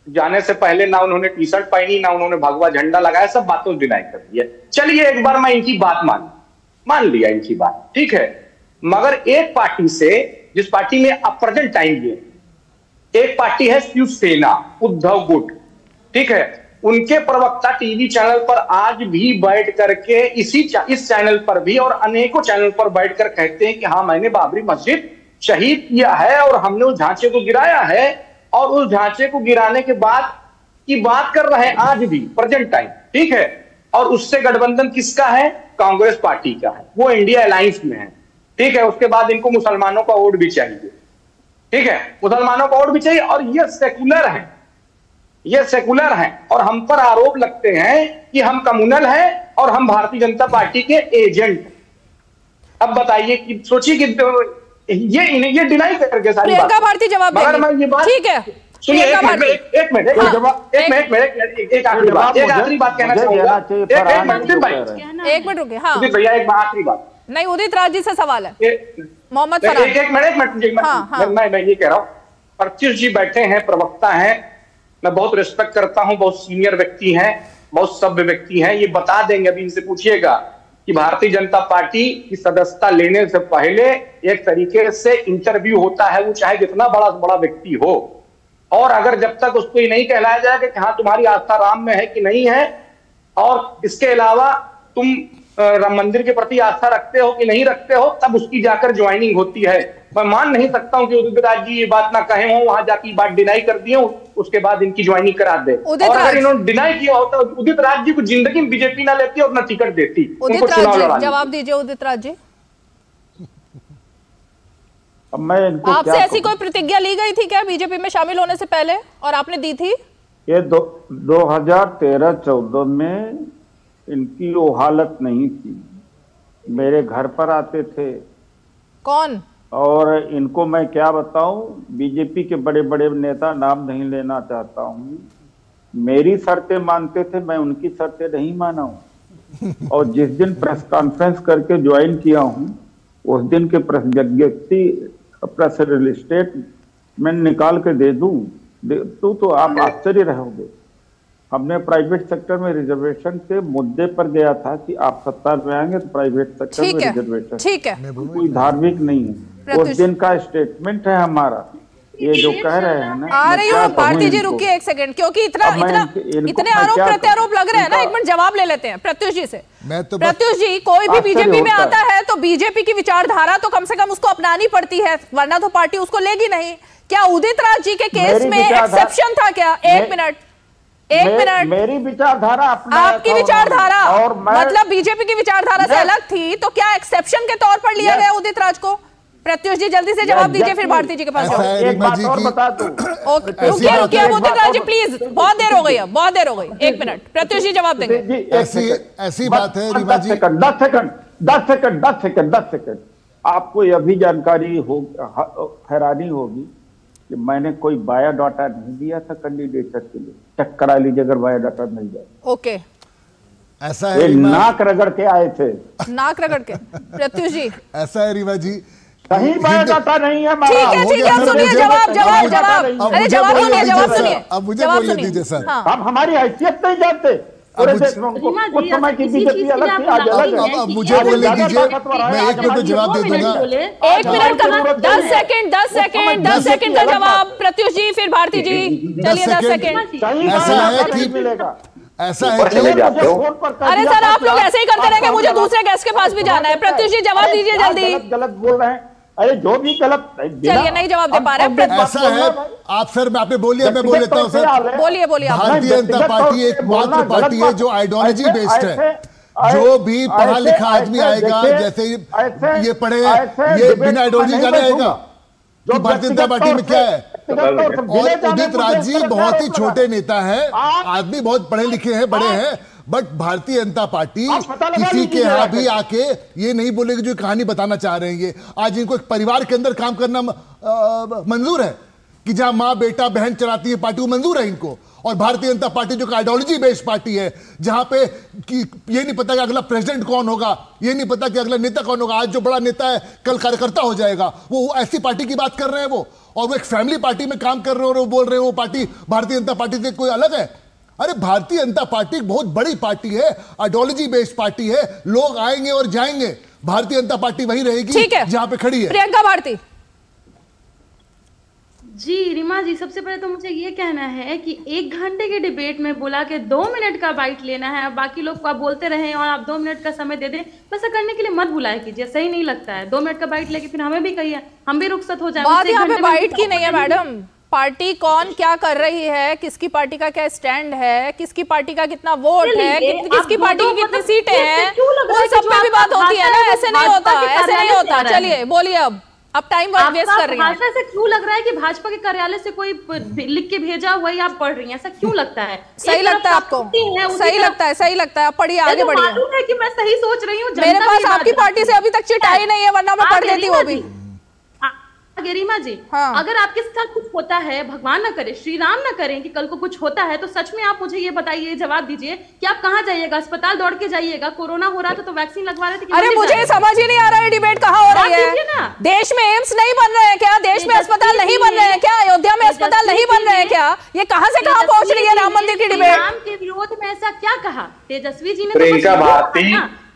जाने से पहले ना उन्होंने टी शर्ट पहनी, ना उन्होंने भगवा झंडा लगाया, सब बातों से डिनाई कर दिया। चलिए एक बार मैं इनकी बात मान लिया इनकी बात, ठीक है। मगर एक पार्टी से, जिस पार्टी में अब प्रेजेंट टाइम ये एक पार्टी है शिवसेना, उद्धव गुट, ठीक है, उनके प्रवक्ता टीवी चैनल पर आज भी बैठ करके इस चैनल पर भी और अनेकों चैनल पर बैठकर कहते हैं कि हाँ मैंने बाबरी मस्जिद शहीद किया है और हमने उस ढांचे को गिराया है, और उस ढांचे को गिराने के बाद की बात कर रहे हैं आज भी प्रेजेंट टाइम, ठीक है। और उससे गठबंधन किसका है? कांग्रेस पार्टी का है, वो इंडिया अलायंस में है, ठीक है। उसके बाद इनको मुसलमानों का वोट भी चाहिए, ठीक है, मुसलमानों का वोट भी चाहिए। और ये सेकुलर हैं और हम पर आरोप लगते हैं कि हम कम्युनल हैं और हम भारतीय जनता पार्टी के एजेंट। अब बताइए कि सोचिए कि ये डिनाई करके सारी बात। प्रियंका भारती जवाब देंगी, ठीक है। सुनिए एक मिनट एक आखिरी बात कहना चाहूंगा। एक मिनट रुकिए। हाँ भैया एक आखिरी बात। नहीं उदित राज जी से सवाल है, मोहम्मद फरहान। एक मिनट मैं ये कह रहा हूँ, 25 जी बैठे हैं, प्रवक्ता हैं, मैं बहुत रिस्पेक्ट करता हूं, बहुत सीनियर व्यक्ति हैं, बहुत सभ्य व्यक्ति हैं, ये बता देंगे। अभी इनसे पूछिएगा कि भारतीय जनता पार्टी की सदस्यता लेने से पहले एक तरीके से इंटरव्यू होता है, वो चाहे जितना बड़ा व्यक्ति हो, और अगर जब तक उसको ये नहीं कहलाया जाएगा कि हाँ तुम्हारी आस्था राम में है कि नहीं है, और इसके अलावा तुम राम मंदिर के प्रति आस्था रखते हो कि नहीं रखते हो, तब उसकी जाकर ज्वाइनिंग होती है। मैं मान नहीं सकता हूं कि उदित राज जी ये बात ना कहे हो, वहां जाके बात डिनाई कर दिए, उसके बाद इनकी ज्वाइनिंग करा दे। और अगर इन्होंने डिनाई किया होता तो उदित राज जी को जिंदगी में बीजेपी ना लेती और ना टिकट देती। उदित राज जी जवाब दीजिए। उदित राज जी, आपसे ऐसी कोई प्रतिज्ञा ली गई थी क्या बीजेपी में शामिल होने से पहले, और आपने दी थी? ये 2013-14 में इनकी वो हालत नहीं थी। मेरे घर पर आते थे। कौन? और इनको मैं क्या बताऊं, बीजेपी के बड़े बड़े नेता, नाम नहीं लेना चाहता हूं, मेरी शर्तें मानते थे, मैं उनकी शर्तें नहीं माना हूं। और जिस दिन प्रेस कॉन्फ्रेंस करके ज्वाइन किया हूं, उस दिन के प्रेस स्टेटमेंट निकाल के दे दूं तो आप आश्चर्य रहोगे। हमने प्राइवेट सेक्टर में रिजर्वेशन के मुद्दे पर गया था कि आप सत्ता में आएंगे तो प्राइवेट सेक्टर में रिजर्वेशन, ठीक है, कोई धार्मिक नहीं है। उस दिन का स्टेटमेंट है हमारा। ये जो कह रहे हैं ना, आ रही हूँ भारती जी, रुकिए एक सेकंड, क्योंकि इतने आरोप प्रत्यारोप लग रहे हैं ना। एक मिनट जवाब ले लेते हैं प्रत्युष जी से। प्रत्युष जी, कोई भी बीजेपी में आता है तो बीजेपी की विचारधारा तो कम से कम उसको अपनानी पड़ती है, वरना तो पार्टी उसको लेगी नहीं। क्या उदित राज जी के केस में एक्सेप्शन था क्या? एक मिनट मेरी विचारधारा आपकी विचारधारा और मतलब बीजेपी की विचारधारा से अलग थी, तो क्या एक्सेप्शन के तौर पर लिया गया उदित राज को? प्रत्युष जी जल्दी से जवाब दीजिए, फिर भारती जी के पास एक बात और बता दूं। रुकिए उदित राज जी प्लीज, बहुत देर हो गई है, बहुत देर हो गई। एक मिनट, प्रत्युष जी जवाब देंगे। ऐसी बात है रीमा जी। 10 सेकंड आपको यह भी जानकारी हो, हैरानी होगी कि मैंने कोई बायोडाटा नहीं दिया था कैंडिडेट के लिए। चेक करा लीजिए अगर बायोडाटा मिल जाए। ओके, ऐसा है, नाक रगड़ के आए थे। नाक रगड़ के प्रत्युष जी, ऐसा है रीमा जी, कहीं बायोडाटा नहीं है। ठीक है, सुनिए जवाब। अरे जवाब सुनिए। अब मुझे बोलने दीजिए सर। आप हमारी हैसियत नहीं जानते। उस समय की बीजेपी अलग थी, आज अलग है। अब मुझे बोलने दीजिए, मैं एक मिनट में जवाब दे दूंगा। 1 मिनट का 10 सेकंड का जवाब प्रत्युष जी, फिर भारती जी। चलिए 10 सेकंड। ऐसा है कि ऐसा है कि अरे सर आप लोग ऐसे ही करते रहेंगे, मुझे दूसरे गेस्ट के पास भी जाना है। प्रत्युष जी जवाब दीजिए जल्दी। गलत बोल रहे हैं, अरे जो भी गलत। चलिए नहीं जवाब दे पा रहे। ऐसा है, आप सर आपने बोलिए, मैं बोल लेता हूँ सर। बोलिए भारतीय जनता पार्टी एक मात्र पार्टी है जो आइडियोलॉजी बेस्ड है। जो भी पढ़ा लिखा आदमी आएगा, जैसे ये पढ़े, ये बिना आइडियोलॉजी जाने आएगा कि भारतीय जनता पार्टी में क्या है। और उदित राज जी बहुत ही छोटे नेता है, आदमी बहुत पढ़े लिखे हैं, बड़े हैं, बट भारतीय जनता पार्टी किसी के यहाँ भी आके ये नहीं बोलेगी जो कहानी बताना चाह रहे हैं। ये आज इनको एक परिवार के अंदर काम करना मंजूर है कि जहां माँ बेटा बहन चलाती है पार्टी, वो मंजूर है इनको। और भारतीय जनता पार्टी जो आइडियोलॉजी बेस्ड पार्टी है, जहां पे कि ये नहीं पता कि अगला प्रेसिडेंट कौन होगा, ये नहीं पता कि अगला नेता कौन होगा, आज जो बड़ा नेता है कल कार्यकर्ता हो जाएगा, वो ऐसी पार्टी की बात कर रहे हैं वो। और वो एक फैमिली पार्टी में काम कर रहे हो और वो बोल रहे हो वो पार्टी भारतीय जनता पार्टी से कोई अलग है। अरे भारतीय जनता पार्टी बहुत बड़ी पार्टी है, आइडियोलॉजी बेस्ड पार्टी है, लोग आएंगे और जाएंगे, भारतीय जनता पार्टी वही रहेगी जहां पे खड़ी है। प्रियंका भारती जी। रीमा जी, सबसे पहले तो मुझे ये कहना है कि 1 घंटे के डिबेट में बोला कि 2 मिनट का बाइट लेना है, बाकी लोग को आप बोलते रहे और आप 2 मिनट का समय दे दें, वैसा करने के लिए मत बुलाया कीजिए, सही नहीं लगता है। 2 मिनट का बाइट लेके फिर हमें भी कहिए, हम भी रुखसत हो जाए। बात यहाँ पे बाइट की नहीं है मैडम, पार्टी कौन क्या कर रही है, किसकी पार्टी का क्या स्टैंड है, किसकी पार्टी का कितना वोट है, किसकी पार्टी की कितनी सीटें हैं, वो सब पे भी बात होती है ना। ऐसे नहीं होता, ऐसे नहीं होता। चलिए बोलिए, अब टाइम वेस्ट कर रही हैं। भाषा से क्यों लग रहा है कि भाजपा के कार्यालय से कोई लिख के भेजा हुआ है, आप पढ़ रही हैं, ऐसा क्यों लगता है? सही लगता है आपको? सही लगता है, सही लगता है। आप पढ़िए, आगे बढ़िए। मालूम है कि मैं सही सोच रही हूँ। मेरे पास आपकी पार्टी से अभी तक चिट आई नहीं है, वरना मैं पढ़ देती वो भी। रीमा जी, अगर आपके साथ कुछ होता है, भगवान ना करे, श्री राम ना करें कि कल को कुछ होता है, तो सच में आप मुझे ये बताइए, जवाब दीजिए कि आप कहाँ जाइएगा? अस्पताल दौड़ के जाइएगा? कोरोना हो रहा था तो वैक्सीन लगवा रहे थे? अरे मुझे समझ ही नहीं आ रहा है डिबेट कहाँ हो रही है। देश में एम्स नहीं बन रहे हैं क्या? देश में अस्पताल नहीं बन रहे हैं क्या? अयोध्या में अस्पताल नहीं बन रहे हैं क्या? ये कहाँ से कहाँ पहुंच रही है राम मंदिर की डिबेट? राम के विरोध में ऐसा क्या कहा तेजस्वी जी ने?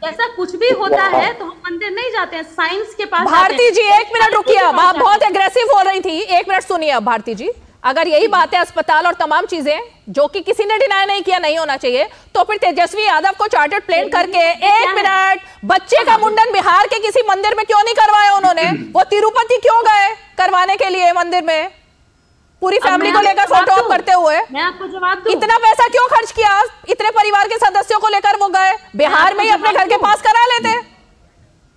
ऐसा कुछ भी होता है तो हम मंदिर नहीं जाते हैं, साइंस के पास। भारती जी 1 मिनट रुकिए, अब आप बहुत एग्रेसिव हो रही थी। 1 मिनट सुनिए अब भारती जी। अगर यही बात है, अस्पताल और तमाम चीजें जो कि किसी ने डिनाई नहीं किया नहीं होना चाहिए, तो फिर तेजस्वी यादव को चार्टर्ड प्लेन करके 1 मिनट बच्चे का मुंडन बिहार के किसी मंदिर में क्यों नहीं करवाया उन्होंने? वो तिरुपति क्यों गए करवाने के लिए मंदिर में, पूरी फैमिली को लेकर फोटो ऑप करते हुए? मैं आपको जवाब दूं। इतना पैसा क्यों खर्च किया? इतने परिवार के सदस्यों को लेकर वो गए, बिहार में ही अपने घर के पास करा लेते।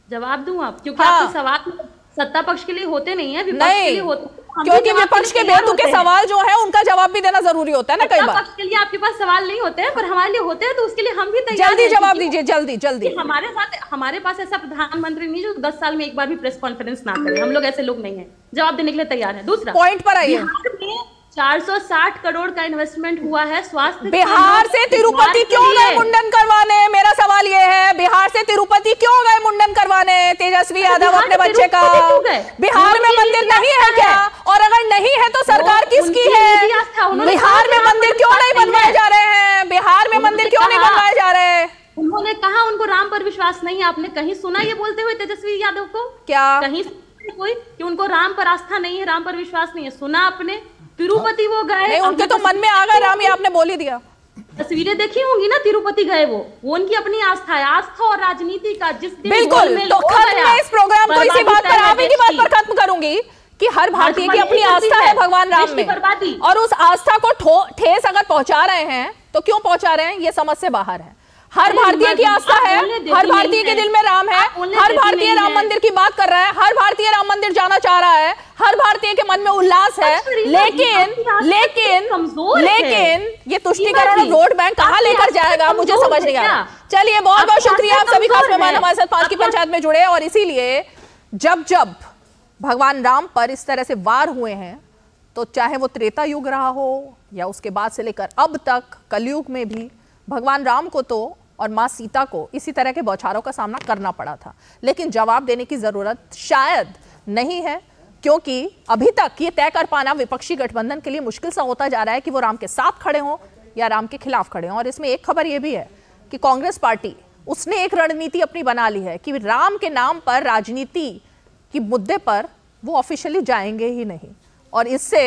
जवाब दूं आप, क्योंकि आपके सवाल सत्ता पक्ष के लिए होते नहीं है, विपक्ष के लिए होते हैं। क्योंकि विपक्ष के बेतुके सवाल जो है उनका जवाब भी देना जरूरी होता है ना कई बार। पक्ष के लिए आपके पास सवाल नहीं होते हैं, पर हमारे लिए होते हैं, तो उसके लिए हम भी तैयार हैं। जल्दी जवाब दीजिए, जल्दी जल्दी। हमारे पास ऐसा प्रधानमंत्री नहीं जो 10 साल में एक बार भी प्रेस कॉन्फ्रेंस ना करे। हम लोग ऐसे लोग नहीं है, जवाब देने के लिए तैयार है। दूसरा पॉइंट पर आइए। 460 करोड़ का इन्वेस्टमेंट हुआ है स्वास्थ्य। बिहार से तिरुपति क्यों गए मुंडन करवाने? मेरा सवाल ये है, बिहार से तिरुपति क्यों गए मुंडन करवाने तेजस्वी यादव अपने बच्चे का? बिहार में मंदिर नहीं है क्या? और अगर नहीं है तो सरकार किसकी है? बिहार में मंदिर क्यों नहीं बनवाए जा रहे हैं? बिहार में मंदिर क्यों नहीं बनवाए जा रहे हैं? उन्होंने कहा उनको राम पर विश्वास नहीं है। आपने कहीं सुना ये बोलते हुए तेजस्वी यादव को? क्या कहीं कोई कि उनको राम पर आस्था नहीं है, राम पर विश्वास नहीं है? सुना आपने? तिरुपति वो गए, नहीं उनके तो मन में आ गया राम, ये आपने बोल ही दिया। तस्वीरें देखी होंगी ना, तिरुपति गए वो उनकी अपनी आस्था है। आस्था और राजनीति का जिस दिन बिल्कुल, तो खत्म मैं इस प्रोग्राम को इसी बात पर, आप ही की बात पर खत्म करूंगी कि हर भारतीय की अपनी आस्था है भगवान राम में, और उस आस्था को ठेस अगर पहुंचा रहे हैं तो क्यों पहुंचा रहे हैं, ये समझ से बाहर है। हर भारतीय की आस्था है, हर भारतीय के दिल में राम है, हर भारतीय राम मंदिर की बात कर रहा है, हर भारतीय राम मंदिर जाना चाह रहा है, हर भारतीय के मन में उल्लास है। लेकिन ये तुष्टीकरण और वोट बैंक कहां लेकर जाएगा, मुझे समझ नहीं आ रहा। चलिए, बहुत बहुत शुक्रिया आप सभी खास मेहमान हमारे साथ 5 की पंचायत में जुड़े। और इसीलिए जब जब भगवान राम पर इस तरह से वार हुए हैं, तो चाहे वो त्रेता युग रहा हो या उसके बाद से लेकर अब तक कलयुग में भी भगवान राम को तो और मां सीता को इसी तरह के बौछारों का सामना करना पड़ा था। लेकिन जवाब देने की जरूरत शायद नहीं है, क्योंकि अभी तक ये तय कर पाना विपक्षी गठबंधन के लिए मुश्किल सा होता जा रहा है कि वो राम के साथ खड़े हों या राम के खिलाफ खड़े हों। और इसमें एक खबर ये भी है कि कांग्रेस पार्टी उसने एक रणनीति अपनी बना ली है कि राम के नाम पर राजनीति की मुद्दे पर वो ऑफिशियली जाएंगे ही नहीं, और इससे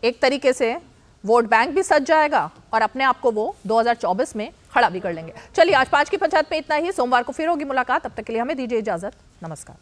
एक तरीके से वोट बैंक भी सज जाएगा और अपने आप को वो 2024 में खड़ा भी कर लेंगे। चलिए, आज 5 की पंचायत में इतना ही। सोमवार को फिर होगी मुलाकात, तब तक के लिए हमें दीजिए इजाजत। नमस्कार।